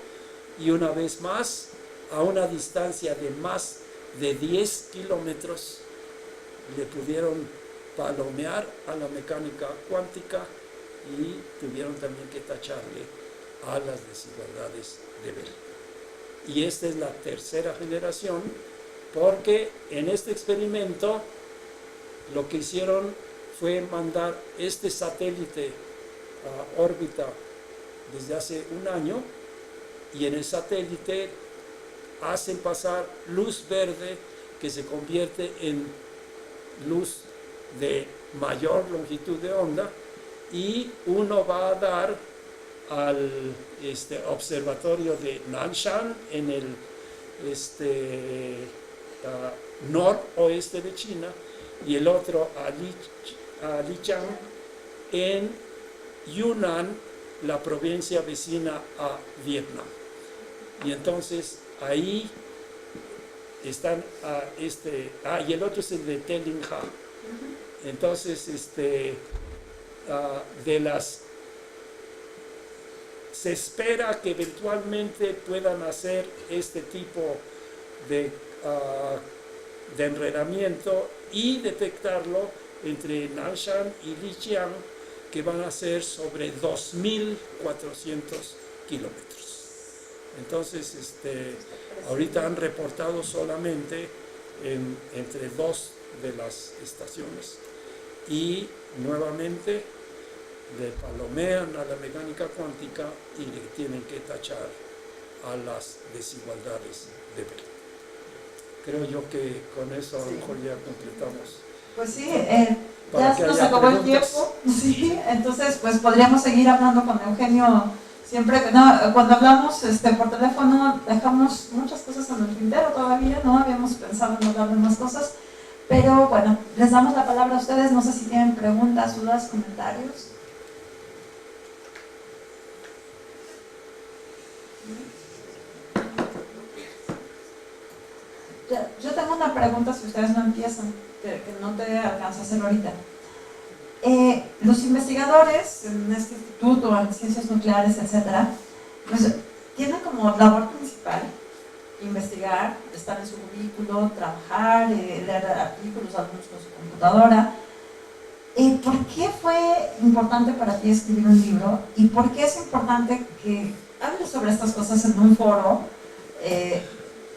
y una vez más, a una distancia de más de 10 kilómetros, le pudieron palomear a la mecánica cuántica y tuvieron también que tacharle a las desigualdades de Bell. Y esta es la tercera generación, porque en este experimento lo que hicieron fue mandar este satélite a órbita desde hace un año, y en el satélite hacen pasar luz verde que se convierte en luz de mayor longitud de onda, y uno va a dar al observatorio de Nanshan en el noroeste de China, y el otro a Lijiang en Yunnan, la provincia vecina a Vietnam. Y entonces ahí están y el otro es el de Telingha. Entonces de las se espera que eventualmente puedan hacer este tipo de enredamiento y detectarlo entre Nanshan y Lijiang, que van a ser sobre 2.400 kilómetros. Entonces, ahorita han reportado solamente entre 2 de las estaciones y nuevamente le palomean a la mecánica cuántica y le tienen que tachar a las desigualdades de Bell. Creo yo que con eso a lo mejor ya completamos. Pues sí, Para ya que se nos haya acabó el preguntas. tiempo, sí, entonces pues podríamos seguir hablando con Eugenio siempre. No, cuando hablamos por teléfono dejamos muchas cosas en el tintero todavía, no habíamos pensado en hablar de más cosas, pero bueno, les damos la palabra a ustedes, no sé si tienen preguntas, dudas, comentarios. Yo tengo una pregunta si ustedes no empiezan, que no te alcanzo a hacer ahorita. Los investigadores en este instituto, en ciencias nucleares, etcétera, pues tienen como labor principal investigar, estar en su cubículo, trabajar, leer artículos, algunos con su computadora. ¿Por qué fue importante para ti escribir un libro? ¿Y por qué es importante que hables sobre estas cosas en un foro?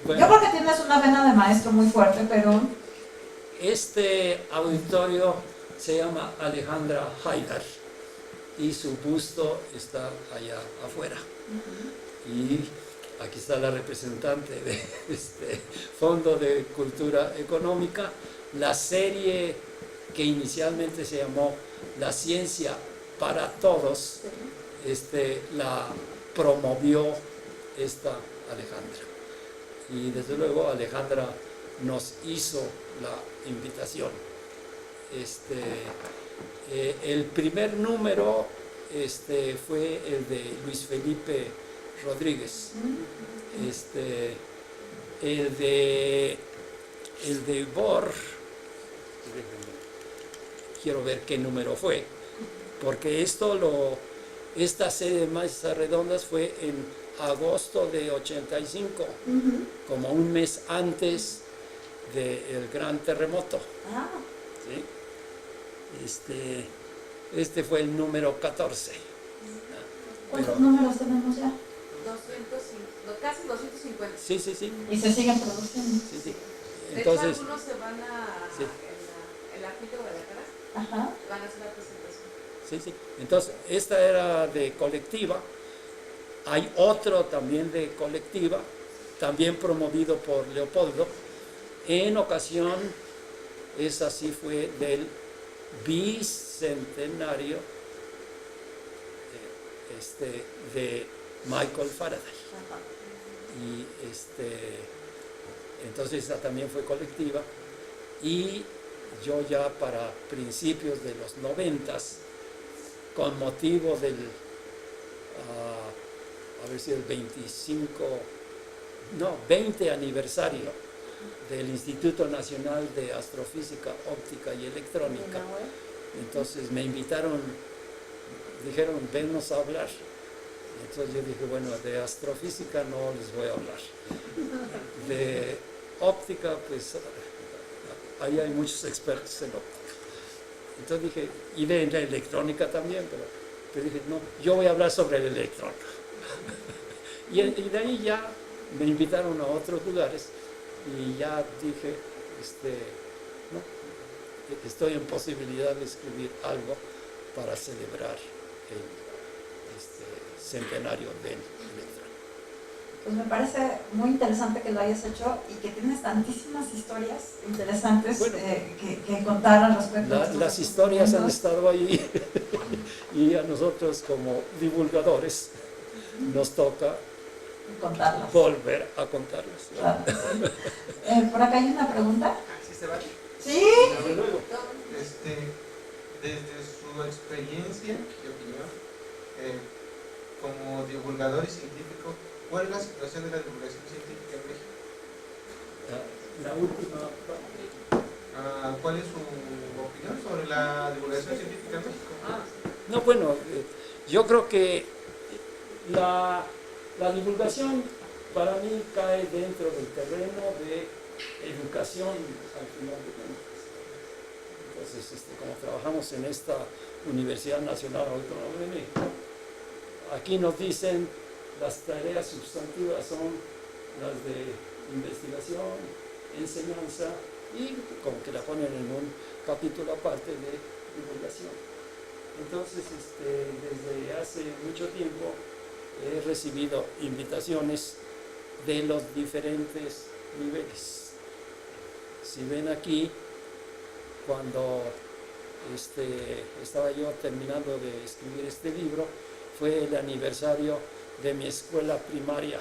Bueno, Yo creo que tienes una vena de maestro muy fuerte, pero... este auditorio se llama Alejandra Haidar y su busto está allá afuera. Y aquí está la representante de este Fondo de Cultura Económica. La serie que inicialmente se llamó La Ciencia para Todos, la promovió esta Alejandra. Y desde luego Alejandra nos hizo la invitación. El primer número fue el de Luis Felipe Rodríguez. El de Bohr, quiero ver qué número fue, porque esta serie de mesas redondas fue en agosto de 85, como un mes antes del gran terremoto. ¿Sí? Este fue el número 14. ¿Cuántos números tenemos ya? 205, casi 250. Sí. Y se siguen produciendo. Sí. De hecho, Entonces, algunos se van sí. en la Quinta Guadalajara, Ajá. van a hacer la presentación. Sí. Entonces, esta era de colectiva. Hay otro también de colectiva, también promovido por Leopoldo. En ocasión, esa sí fue del bicentenario de Michael Faraday. Y entonces esa también fue colectiva. Y yo ya para principios de los 90s, con motivo del a ver si el 20 aniversario del Instituto Nacional de Astrofísica, Óptica y Electrónica. Entonces me invitaron, dijeron, venos a hablar. Entonces yo dije, bueno, de astrofísica no les voy a hablar. De óptica, pues ahí hay muchos expertos en óptica. Entonces dije, y de la electrónica también, pero dije, no, yo voy a hablar sobre el electrón. Y de ahí ya me invitaron a otros lugares y ya dije, no, estoy en posibilidad de escribir algo para celebrar el centenario del electrón. Pues me parece muy interesante que lo hayas hecho y que tienes tantísimas historias interesantes que contar al respecto. Las historias han estado ahí y a nosotros como divulgadores nos toca contarlas. Volver a contarlas. Claro, sí. Por acá hay una pregunta. ¿Sí se vale? Sí. Desde su experiencia y opinión, como divulgador y científico, ¿cuál es la situación de la divulgación científica en México? La última parte. ¿Cuál es su opinión sobre la divulgación científica en México? No, bueno, yo creo que la divulgación para mí cae dentro del terreno de educación al final de cuentas. Entonces, como trabajamos en esta Universidad Nacional Autónoma de México, aquí nos dicen las tareas sustantivas son las de investigación, enseñanza y como que la ponen en un capítulo aparte de divulgación. Entonces, desde hace mucho tiempo he recibido invitaciones de los diferentes niveles. Si ven aquí, cuando estaba yo terminando de escribir este libro, fue el aniversario de mi escuela primaria,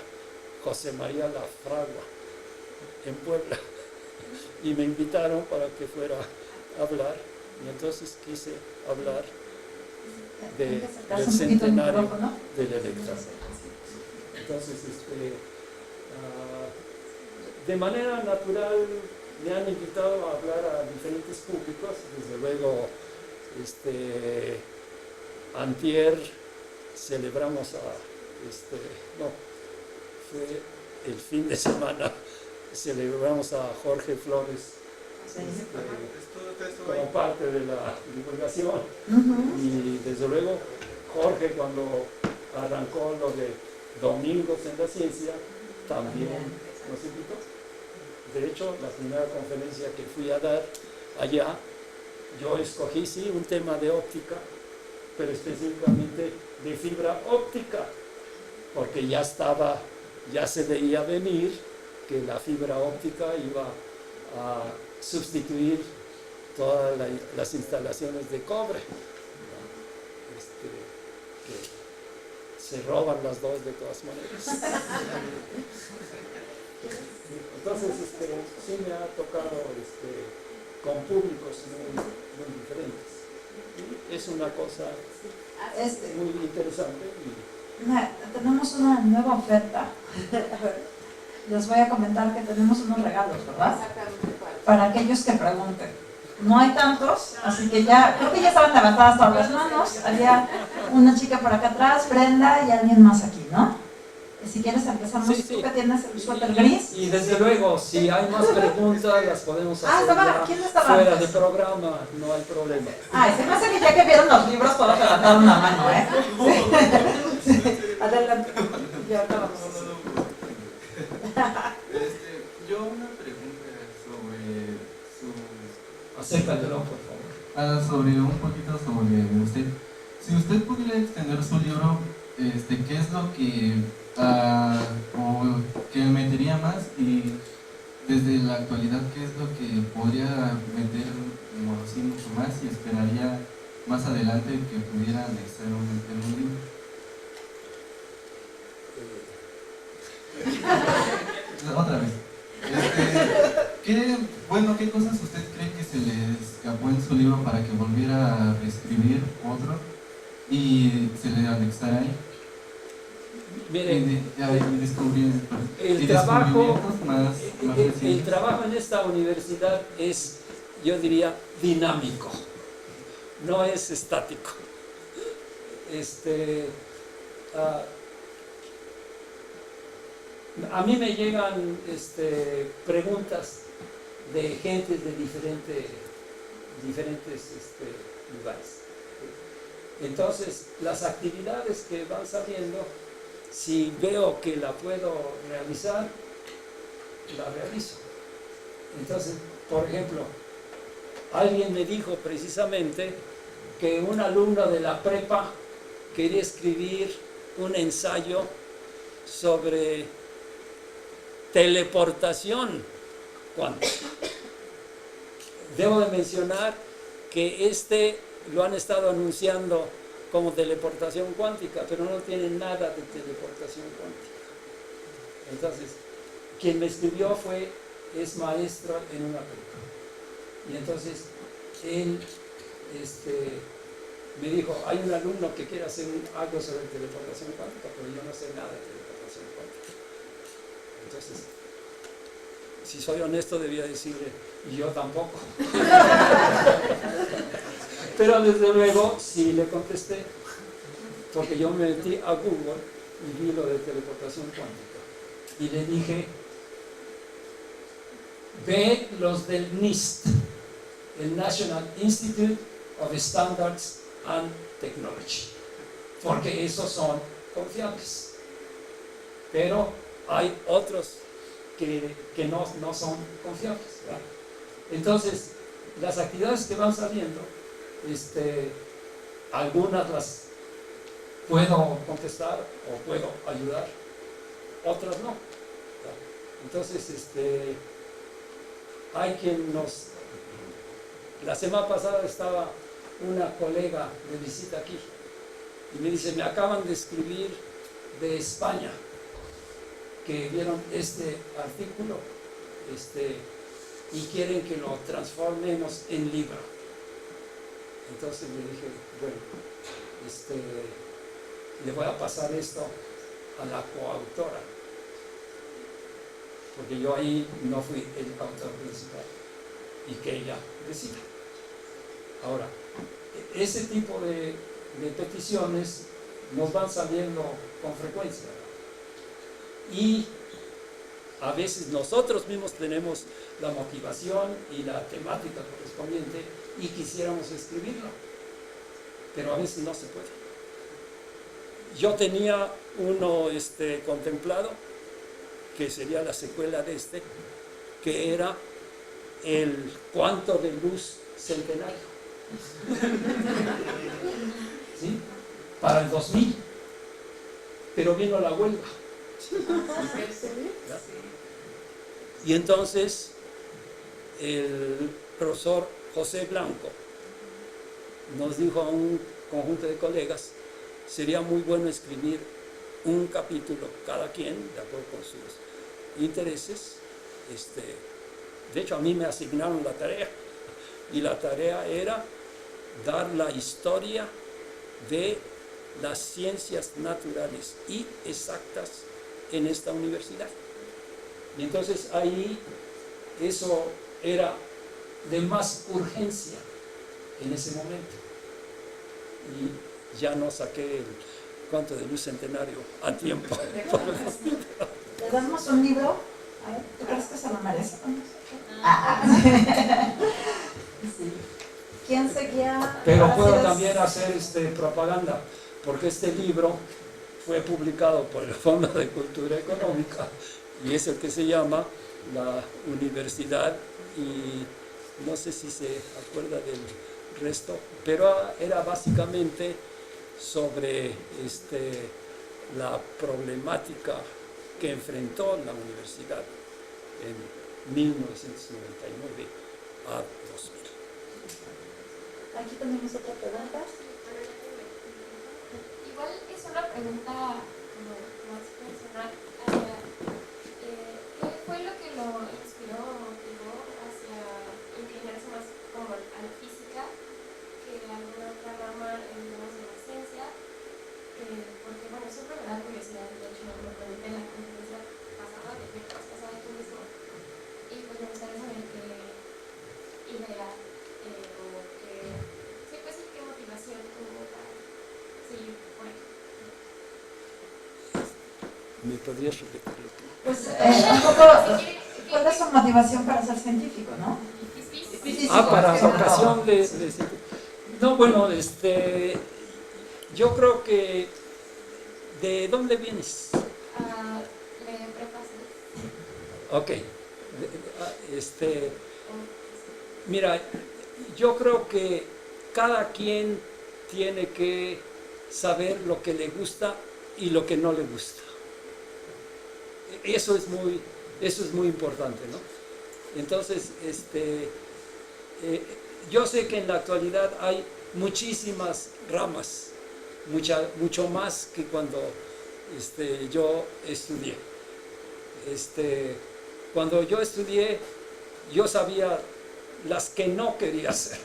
José María La Fragua, en Puebla, y me invitaron para que fuera a hablar, y entonces quise hablar del centenario del Electra. Entonces, de manera natural me han invitado a hablar a diferentes públicos. Desde luego, antier celebramos fue el fin de semana, celebramos a Jorge Flores como parte de la divulgación. Y desde luego Jorge, cuando arrancó lo de Domingos en la Ciencia, también nos invitó. De hecho, la primera conferencia que fui a dar allá, yo escogí sí un tema de óptica, pero específicamente de fibra óptica, porque ya se veía venir que la fibra óptica iba a sustituir todas las instalaciones de cobre, que se roban las dos de todas maneras. Entonces, sí me ha tocado con públicos muy diferentes. Y es una cosa muy interesante. Tenemos una nueva oferta. Les voy a comentar que tenemos unos regalos, ¿verdad? Para aquellos que pregunten. No hay tantos, así que creo que ya estaban levantadas todas las manos. Había una chica por acá atrás, Brenda, y alguien más aquí, ¿no? Si quieres empezamos, sí. Tú que tienes el suéter gris. Y desde luego, si hay más preguntas, las podemos hacer fuera de programa, no hay problema. Se me hace que ya que vieron los libros, todos levantaron la mano, ¿eh? Sí. Adelante. Ya acabamos. Yo una pregunta sobre su... Acéptatelo, por favor. Sobre un poquito sobre usted. Si usted pudiera extender su libro, ¿qué es lo que... o que metería más, y desde la actualidad qué es lo que podría meter así mucho más y esperaría más adelante que pudiera anexar en un libro? Otra vez. ¿Qué cosas usted cree que se le escapó en su libro para que volviera a reescribir otro y se le anexara ahí? Miren, el trabajo en esta universidad es, yo diría, dinámico, no es estático. A mí me llegan preguntas de gente de diferentes lugares. Entonces, las actividades que van saliendo, si veo que la puedo realizar, la realizo. Entonces, por ejemplo, alguien me dijo precisamente que un alumno de la prepa quería escribir un ensayo sobre teleportación cuántica. Debo de mencionar que lo han estado anunciando como teleportación cuántica, pero no tiene nada de teleportación cuántica. Entonces, quien me escribió es maestro en una prepa. Y entonces, él me dijo, hay un alumno que quiere hacer algo sobre teleportación cuántica, pero yo no sé nada de teleportación cuántica. Entonces, si soy honesto, debía decirle, y yo tampoco. Pero desde luego sí le contesté, porque yo me metí a Google y vi lo de teleportación cuántica. Y le dije, ve los del NIST, el National Institute of Standards and Technology, porque esos son confiables. Pero hay otros que no son confiables, ¿verdad? Entonces, las actividades que van saliendo, algunas las puedo contestar o puedo ayudar, otras no. Entonces, hay quien nos... La semana pasada estaba una colega de visita aquí y me dice, me acaban de escribir de España que vieron este artículo y quieren que lo transformemos en libro. Entonces le dije, bueno, le voy a pasar esto a la coautora, porque yo ahí no fui el autor principal, y que ella decida. Ahora, ese tipo de peticiones nos van saliendo con frecuencia, ¿verdad? Y a veces nosotros mismos tenemos la motivación y la temática correspondiente y quisiéramos escribirlo, pero a veces no se puede. Yo tenía uno contemplado, que sería la secuela de que era el cuanto de luz centenario, ¿sí? Para el 2000, pero vino la huelga. Y entonces el profesor José Blanco nos dijo a un conjunto de colegas, sería muy bueno escribir un capítulo cada quien, de acuerdo con sus intereses. De hecho, a mí me asignaron la tarea, y la tarea era dar la historia de las ciencias naturales y exactas en esta universidad. Y entonces ahí eso era de más urgencia en ese momento. Y ya no saqué el cuanto de luz centenario a tiempo. ¿Le damos un libro? A ver, ¿tú crees que se lo merece? Sí. ¿Quién seguía? Pero puedo también hacer propaganda, porque este libro fue publicado por el Fondo de Cultura Económica y es el que se llama La Universidad, y no sé si se acuerda del resto, pero era básicamente sobre la problemática que enfrentó la universidad en 1999 a 2000. Aquí tenemos otra pregunta. Igual es una pregunta como más personal hacia ¿qué fue lo que lo inspiró o motivó hacia inclinarse más como a la física que alguna otra rama, digamos, de la ciencia? Porque bueno, siempre me da curiosidad, de hecho lo pregunté en la conferencia pasada, de que pasaba tú mismo, y pues me gustaría saber qué idea o qué, sí, pues sí, qué motivación tuvo para seguir por ahí. ¿Me podrías repetirlo tú? Pues un poco, ¿cuál es su motivación para ser científico, no? Físico, para sobre vocación todo. de... No, bueno, yo creo que... ¿De dónde vienes? De prepa, sí. Ok. Mira, yo creo que cada quien tiene que saber lo que le gusta y lo que no le gusta. Eso es muy importante, ¿no? Entonces, yo sé que en la actualidad hay muchísimas ramas, mucho más que cuando yo estudié. Cuando yo estudié, yo sabía las que no quería hacer.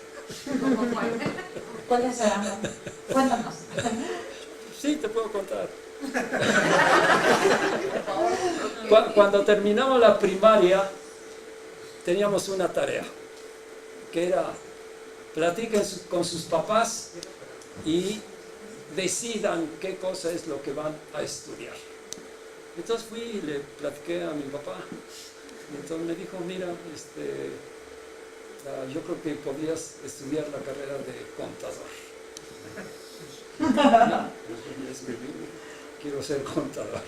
¿Cuáles eran? Cuéntanos. Sí, te puedo contar. Cuando terminamos la primaria, teníamos una tarea, que era platiquen con sus papás y decidan qué cosa es lo que van a estudiar. Entonces fui y le platiqué a mi papá. Y entonces me dijo, mira, yo creo que podrías estudiar la carrera de contador. Y escribí, quiero ser contador.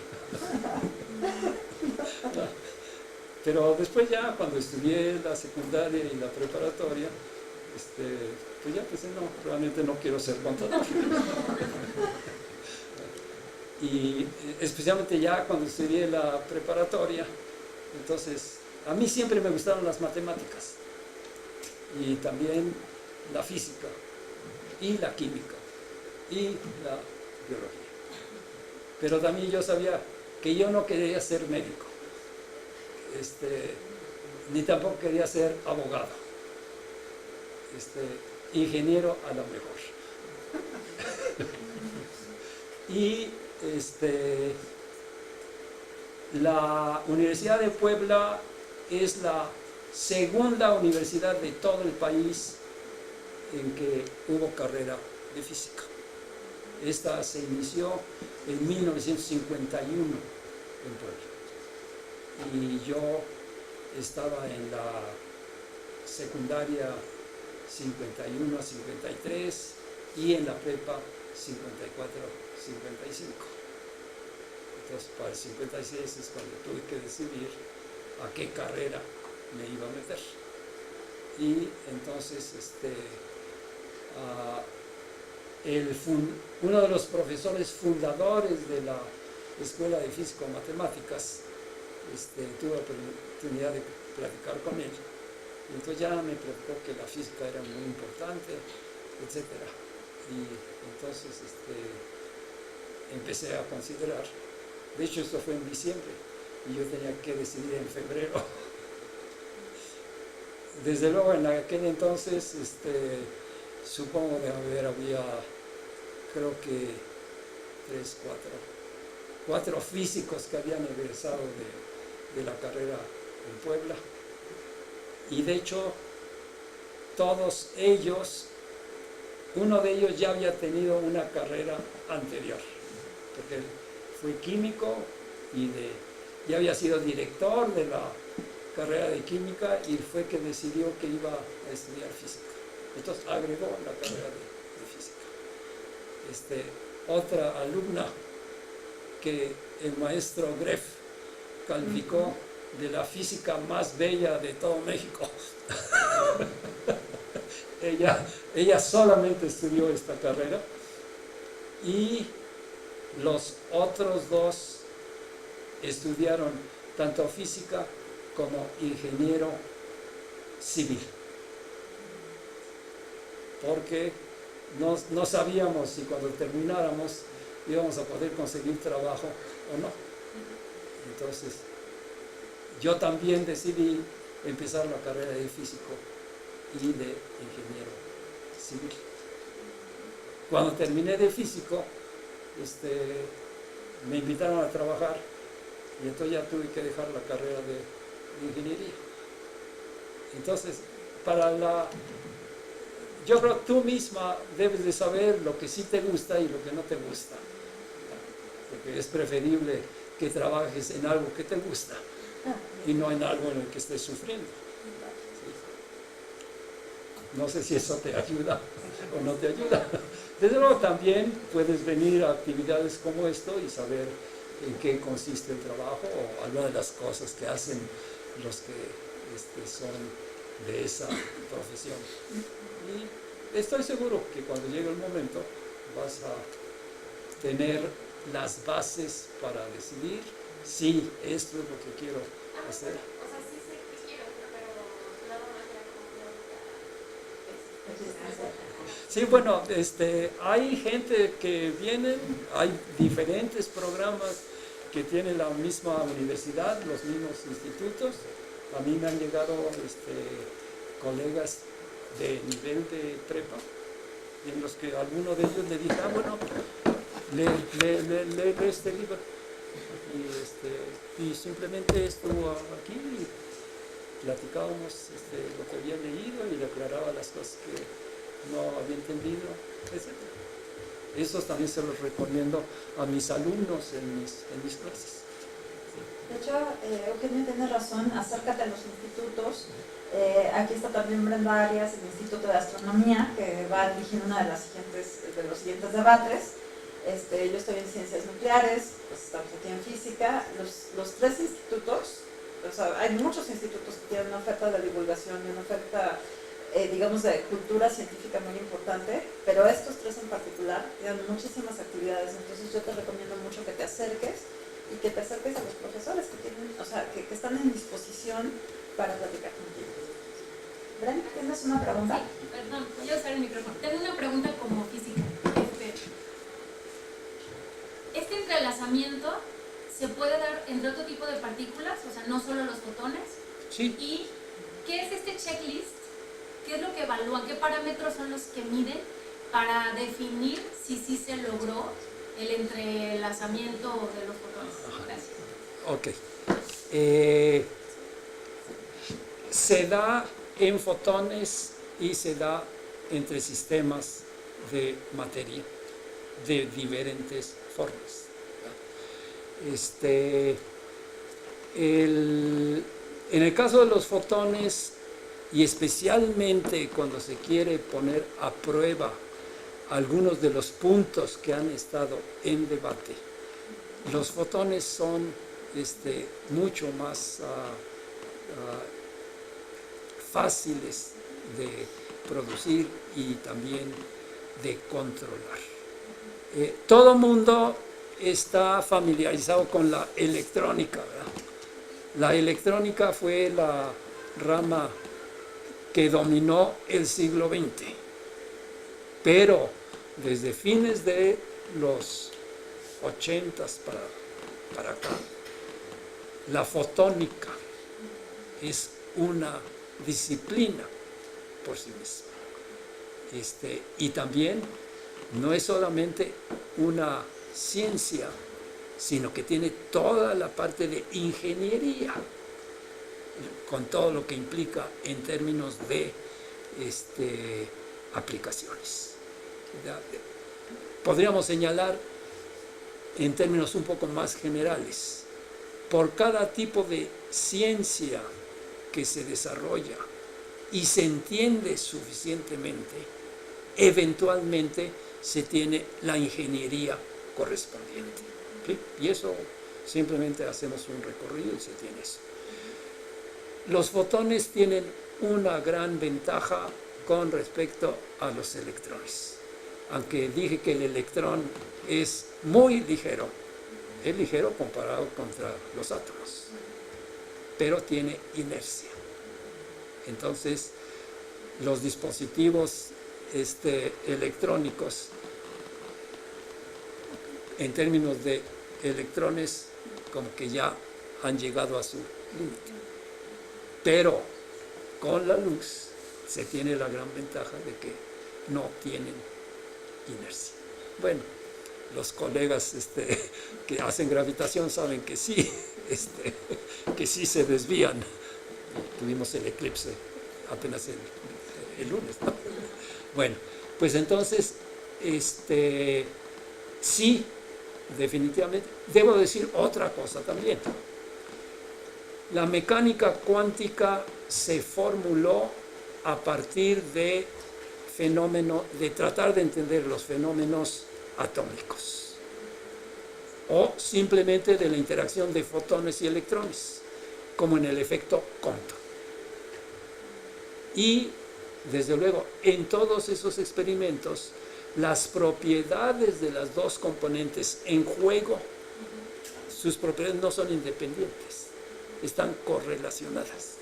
Pero después ya, cuando estudié la secundaria y la preparatoria, pues ya pensé, no, realmente no quiero ser contador. Y especialmente ya cuando estudié la preparatoria, entonces a mí siempre me gustaron las matemáticas y también la física y la química y la biología. Pero también yo sabía que yo no quería ser médico, ni tampoco quería ser abogado, ingeniero a lo mejor. Y la Universidad de Puebla es la segunda universidad de todo el país en que hubo carrera de física. Esta se inició en 1951 en Puebla. Y yo estaba en la secundaria 51 a 53 y en la prepa 54-55. Entonces, para el 56 es cuando tuve que decidir a qué carrera me iba a meter. Y entonces, uno de los profesores fundadores de la Escuela de Físico-Matemáticas, tuve la oportunidad de platicar con él. Y entonces ya me platicó que la física era muy importante, etc. Y entonces empecé a considerar. De hecho, esto fue en diciembre y yo tenía que decidir en febrero. Desde luego, en aquel entonces, supongo de había, creo que 4 físicos que habían egresado de la carrera en Puebla. Y de hecho, todos ellos, uno de ellos ya había tenido una carrera anterior, porque él fue químico y ya había sido director de la carrera de química y fue que decidió que iba a estudiar física. Entonces agregó la carrera de física. Otra alumna que el maestro Greff calificó de la física más bella de todo México. ella solamente estudió esta carrera y los otros 2 estudiaron tanto física como ingeniero civil, porque no sabíamos si cuando termináramos íbamos a poder conseguir trabajo o no. Entonces, yo también decidí empezar la carrera de físico y de ingeniero civil. Cuando terminé de físico, me invitaron a trabajar y entonces ya tuve que dejar la carrera de ingeniería. Entonces, yo creo que tú misma debes de saber lo que sí te gusta y lo que no te gusta, porque es preferible que trabajes en algo que te gusta y no en algo en el que estés sufriendo. ¿Sí? No sé si eso te ayuda o no te ayuda. Desde luego también puedes venir a actividades como esto y saber en qué consiste el trabajo o algunas de las cosas que hacen los que son de esa profesión. Y estoy seguro que cuando llegue el momento vas a tener las bases para decidir si esto es lo que quiero hacer. O sea, sí sé que quiero, pero nada más ya como Sí, bueno, hay gente que vienen, hay diferentes programas que tienen la misma universidad, los mismos institutos. A mí me han llegado colegas de nivel de prepa, en los que alguno de ellos le dije, bueno, lee este libro. Y simplemente estuvo aquí y platicábamos lo que había leído y le aclaraba las cosas que no había entendido, etc. Esos también se los recomiendo a mis alumnos en mis clases. De hecho, Eugenio tiene razón, acércate a los institutos. Aquí está también Brenda Arias, el Instituto de Astronomía, que va a dirigir uno de los siguientes debates. Yo estoy en Ciencias Nucleares, pues estamos aquí en Física. Los tres institutos, o sea, hay muchos institutos que tienen una oferta de divulgación y una oferta, digamos, de cultura científica muy importante, pero estos tres en particular tienen muchísimas actividades, entonces yo te recomiendo mucho que te acerques y que te acerques a los profesores que tienen, o sea, que están en disposición para platicar contigo. Bren, ¿tienes una pregunta? Sí, perdón, voy a usar el micrófono. Tengo una pregunta como física. Este entrelazamiento se puede dar entre otro tipo de partículas, o sea, no solo los fotones. Sí. ¿Y qué es este checklist? ¿Qué es lo que evalúan? ¿Qué parámetros son los que miden para definir si sí se logró el entrelazamiento de los fotones? Gracias. Ok. Se da en fotones y se da entre sistemas de materia de diferentes formas. En el caso de los fotones, y especialmente cuando se quiere poner a prueba algunos de los puntos que han estado en debate, los fotones son mucho más fáciles de producir y también de controlar. Todo mundo está familiarizado con la electrónica, ¿verdad? La electrónica fue la rama que dominó el siglo XX, pero desde fines de los 80s para acá, la fotónica es una disciplina por sí misma. Y también no es solamente una ciencia, sino que tiene toda la parte de ingeniería, con todo lo que implica en términos de aplicaciones. Podríamos señalar en términos un poco más generales, por cada tipo de ciencia que se desarrolla y se entiende suficientemente, eventualmente se tiene la ingeniería correspondiente. ¿Sí? Y eso simplemente hacemos un recorrido y se tiene eso. Los fotones tienen una gran ventaja con respecto a los electrones. Aunque dije que el electrón es muy ligero, es ligero comparado contra los átomos, pero tiene inercia. Entonces, los dispositivos electrónicos, en términos de electrones, como que ya han llegado a su límite. Pero con la luz se tiene la gran ventaja de que no tienen inercia. Bueno, los colegas que hacen gravitación saben que sí, que sí se desvían. Tuvimos el eclipse apenas el lunes, ¿no? Bueno, pues entonces, sí, definitivamente. Debo decir otra cosa también. La mecánica cuántica se formuló a partir de tratar de entender los fenómenos atómicos, o simplemente de la interacción de fotones y electrones, como en el efecto Compton. Y, desde luego, en todos esos experimentos, las propiedades de las dos componentes en juego, sus propiedades no son independientes, están correlacionadas.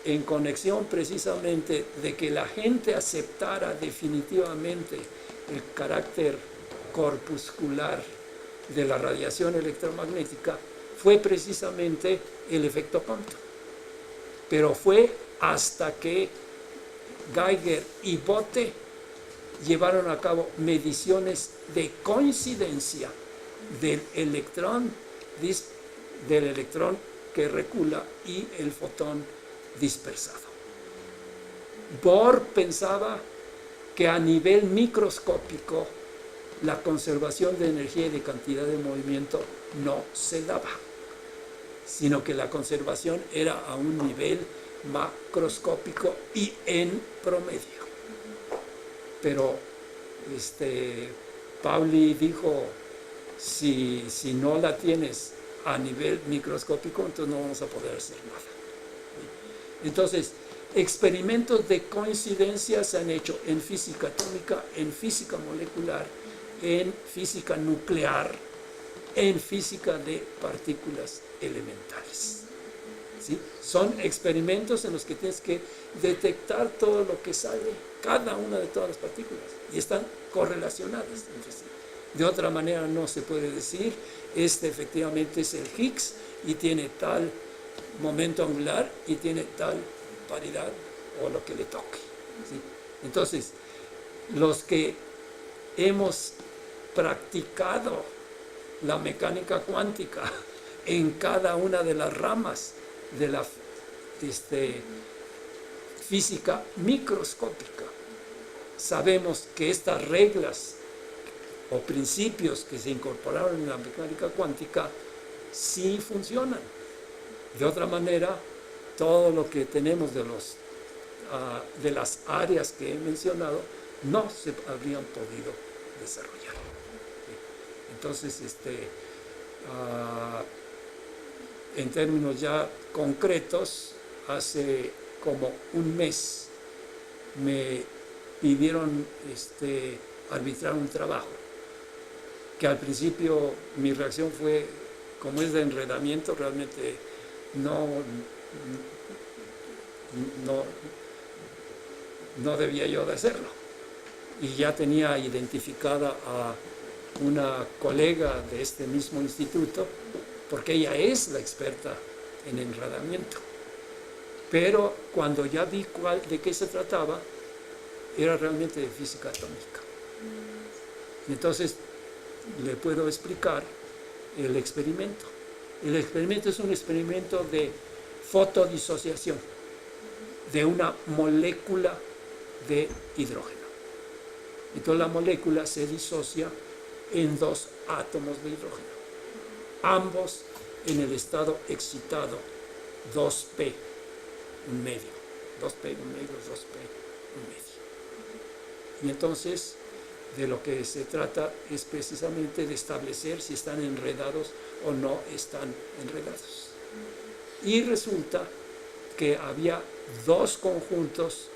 En conexión precisamente de que la gente aceptara definitivamente el carácter corpuscular de la radiación electromagnética, fue precisamente el efecto Compton. Pero fue hasta que Geiger y Botte llevaron a cabo mediciones de coincidencia del electrón que recula y el fotón dispersado. Bohr pensaba que a nivel microscópico la conservación de energía y de cantidad de movimiento no se daba, sino que la conservación era a un nivel macroscópico y en promedio. Pero Pauli dijo, si no la tienes a nivel microscópico, entonces no vamos a poder hacer nada. Entonces, experimentos de coincidencia se han hecho en física atómica, en física molecular, en física nuclear, en física de partículas elementales. ¿Sí? Son experimentos en los que tienes que detectar todo lo que sale, cada una de todas las partículas, y están correlacionadas entre sí. De otra manera no se puede decir, efectivamente es el Higgs y tiene tal momento angular y tiene tal paridad o lo que le toque. ¿Sí? Entonces, los que hemos practicado la mecánica cuántica en cada una de las ramas de la física microscópica, sabemos que estas reglas o principios que se incorporaron en la mecánica cuántica sí funcionan. De otra manera, todo lo que tenemos de las áreas que he mencionado no se habrían podido desarrollar. Entonces, en términos ya concretos, hace como un mes me pidieron arbitrar un trabajo, que al principio mi reacción fue, como es de enredamiento, realmente no debía yo de hacerlo. Y ya tenía identificada a una colega de este mismo instituto, porque ella es la experta en enredamiento. Pero cuando ya vi de qué se trataba, era realmente de física atómica. Entonces, le puedo explicar el experimento. El experimento es un experimento de fotodisociación de una molécula de hidrógeno. Entonces la molécula se disocia en dos átomos de hidrógeno, ambos en el estado excitado 2p, un medio, 2p, un medio, 2p, un medio. Y entonces de lo que se trata es precisamente de establecer si están enredados o no están enredados. Y resulta que había dos conjuntos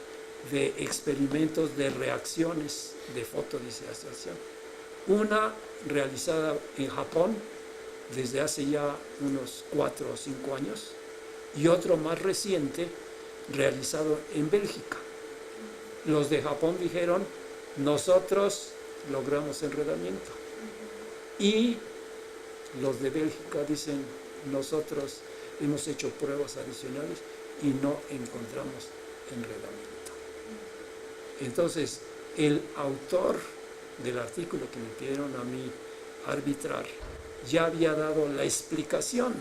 de experimentos de reacciones de fotodisociación. Una realizada en Japón desde hace ya unos 4 o 5 años y otro más reciente realizado en Bélgica. Los de Japón dijeron, nosotros logramos enredamiento. Y los de Bélgica dicen, nosotros hemos hecho pruebas adicionales y no encontramos enredamiento. Entonces, el autor del artículo que me pidieron a mí arbitrar ya había dado la explicación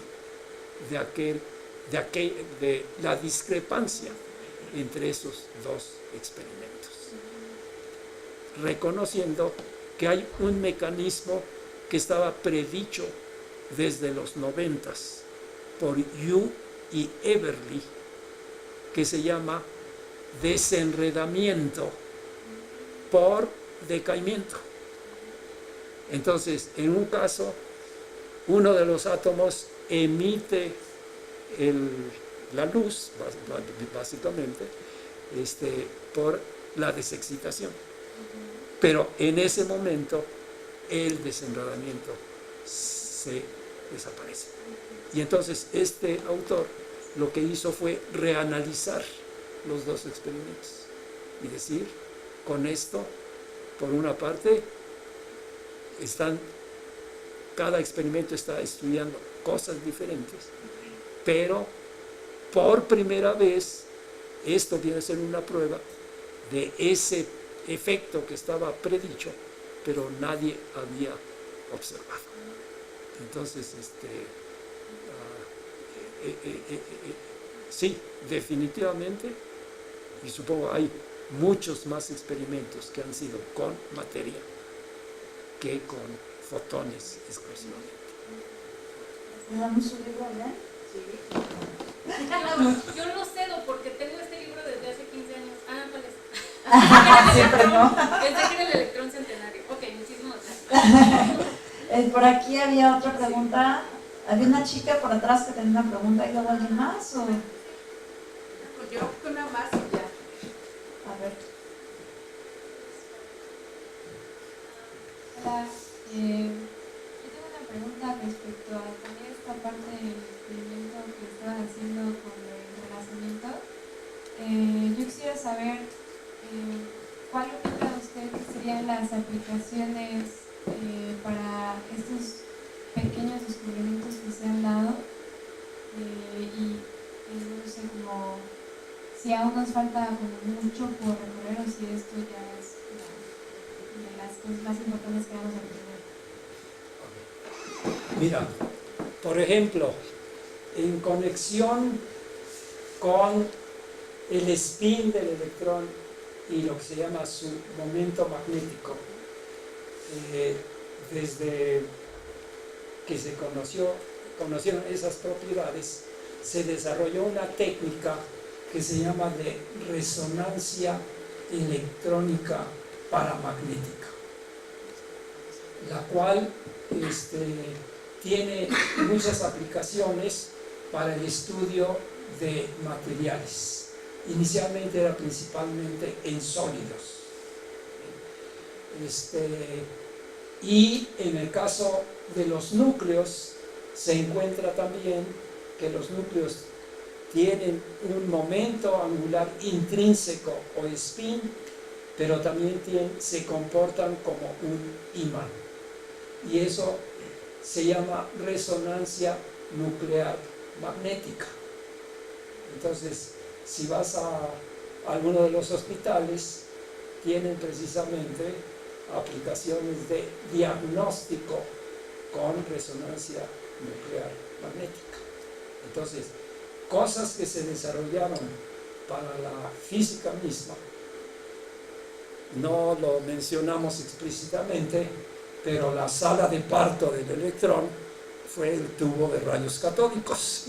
de la discrepancia entre esos dos experimentos, reconociendo que hay un mecanismo que estaba predicho desde los 90s por Yu y Everly, que se llama desenredamiento por decaimiento. Entonces, en un caso, uno de los átomos emite la luz, básicamente, por la desexcitación. Pero en ese momento, el desenredamiento se desaparece. Y entonces, este autor lo que hizo fue reanalizar los dos experimentos y decir, con esto, por una parte, cada experimento está estudiando cosas diferentes, pero por primera vez esto viene a ser una prueba de ese efecto que estaba predicho, pero nadie había observado. Entonces, sí, definitivamente, y supongo hay muchos más experimentos que han sido con materia que con fotones exclusivamente. ¿Me damos su libro, ya? Yo lo cedo porque tengo este libro desde hace 15 años. Ah, ¿cuál es? Siempre no. Pensé que era el Electrón Centenario. Ok, muchísimas gracias. Por aquí había otra pregunta. Había una chica por atrás que tenía una pregunta y luego alguien más. ¿O? Pues yo con una más y ya. A ver. Hola, yo tengo una pregunta respecto a también esta parte del experimento que estaban haciendo con el entrelazamiento. Yo quisiera saber cuál opina usted que serían las aplicaciones para estos pequeños descubrimientos que se han dado y no sé, como si aún nos falta como mucho por recorrer o si esto ya es de las cosas más importantes que vamos a tener. Mira, por ejemplo, en conexión con el spin del electrón y lo que se llama su momento magnético, desde que se conocieron esas propiedades, se desarrolló una técnica que se llama de resonancia electrónica paramagnética, la cual tiene muchas aplicaciones para el estudio de materiales. Inicialmente era principalmente en sólidos. Y en el caso de los núcleos, se encuentra también que los núcleos tienen un momento angular intrínseco o spin, pero también se comportan como un imán. Y eso se llama resonancia nuclear magnética. Entonces, si vas a alguno de los hospitales, tienen precisamente aplicaciones de diagnóstico con resonancia nuclear magnética. Entonces, cosas que se desarrollaron para la física misma, no lo mencionamos explícitamente, pero la sala de parto del electrón fue el tubo de rayos catódicos.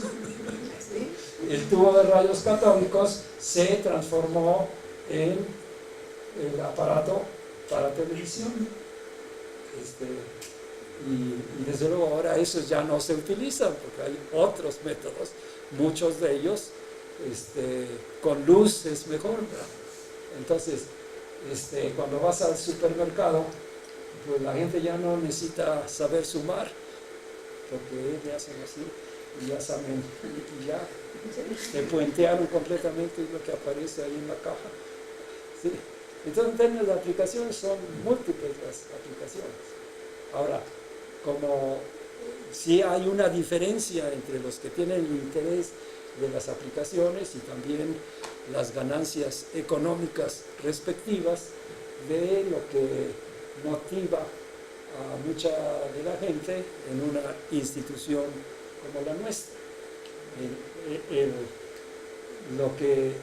El tubo de rayos catódicos se transformó en el aparato para televisión. Y desde luego ahora esos ya no se utilizan porque hay otros métodos, muchos de ellos con luz es mejor, ¿verdad? Entonces cuando vas al supermercado, pues la gente ya no necesita saber sumar, porque le hacen así y ya saben, y ya te puentearon completamente lo que aparece ahí en la caja. ¿Sí? Entonces, en términos de aplicaciones, son múltiples las aplicaciones. Ahora, como sí hay una diferencia entre los que tienen el interés de las aplicaciones y también las ganancias económicas respectivas de lo que motiva a mucha de la gente en una institución como la nuestra. Lo que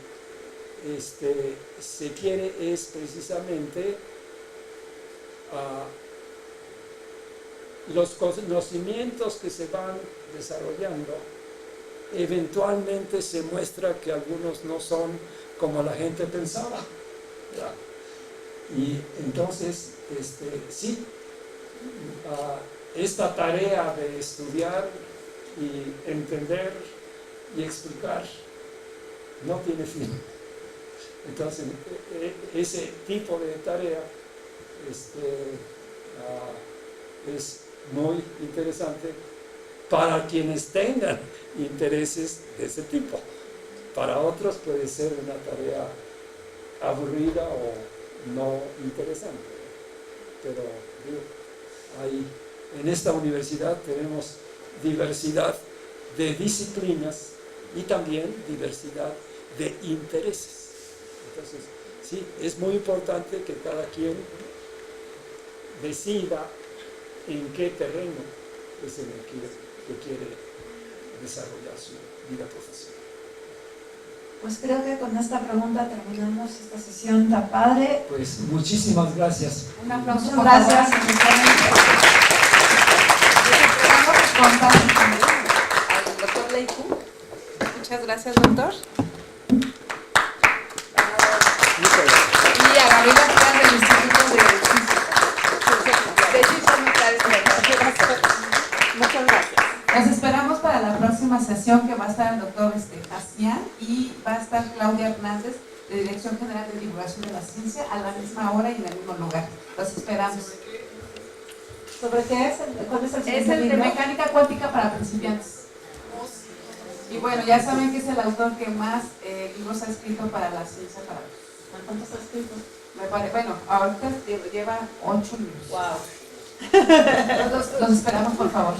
se quiere es precisamente los conocimientos que se van desarrollando. Eventualmente se muestra que algunos no son como la gente pensaba, ¿verdad? Y entonces sí, esta tarea de estudiar y entender y explicar no tiene fin. Entonces ese tipo de tarea es muy interesante para quienes tengan intereses de ese tipo. Para otros puede ser una tarea aburrida o no interesante, pero en esta universidad tenemos diversidad de disciplinas y también diversidad de intereses. Entonces, sí, es muy importante que cada quien decida en qué terreno es en el que quiere desarrollar su vida profesional. Pues creo que con esta pregunta terminamos esta sesión tan padre. Pues muchísimas gracias. Un aplauso. Muchas por gracias. favor. Vamos a contar al doctor Leiku. Muchas gracias, doctor. Y a Gabriela Pérez del Instituto de Física Nuclear. Muchas gracias. Nos esperamos para la próxima sesión, que va a estar el doctor Hacián y va a estar Claudia Hernández de Dirección General de Divulgación de la Ciencia a la misma hora y en el mismo lugar. Los esperamos. ¿Sobre qué es? ¿Cuál es el Es siguiente el de libro? mecánica cuántica para principiantes. Y bueno, ya saben que es el autor que más libros ha escrito para la ciencia. ¿Cuántos ha escrito? Bueno, ahorita lleva 8 libros. Wow. Los esperamos, por favor.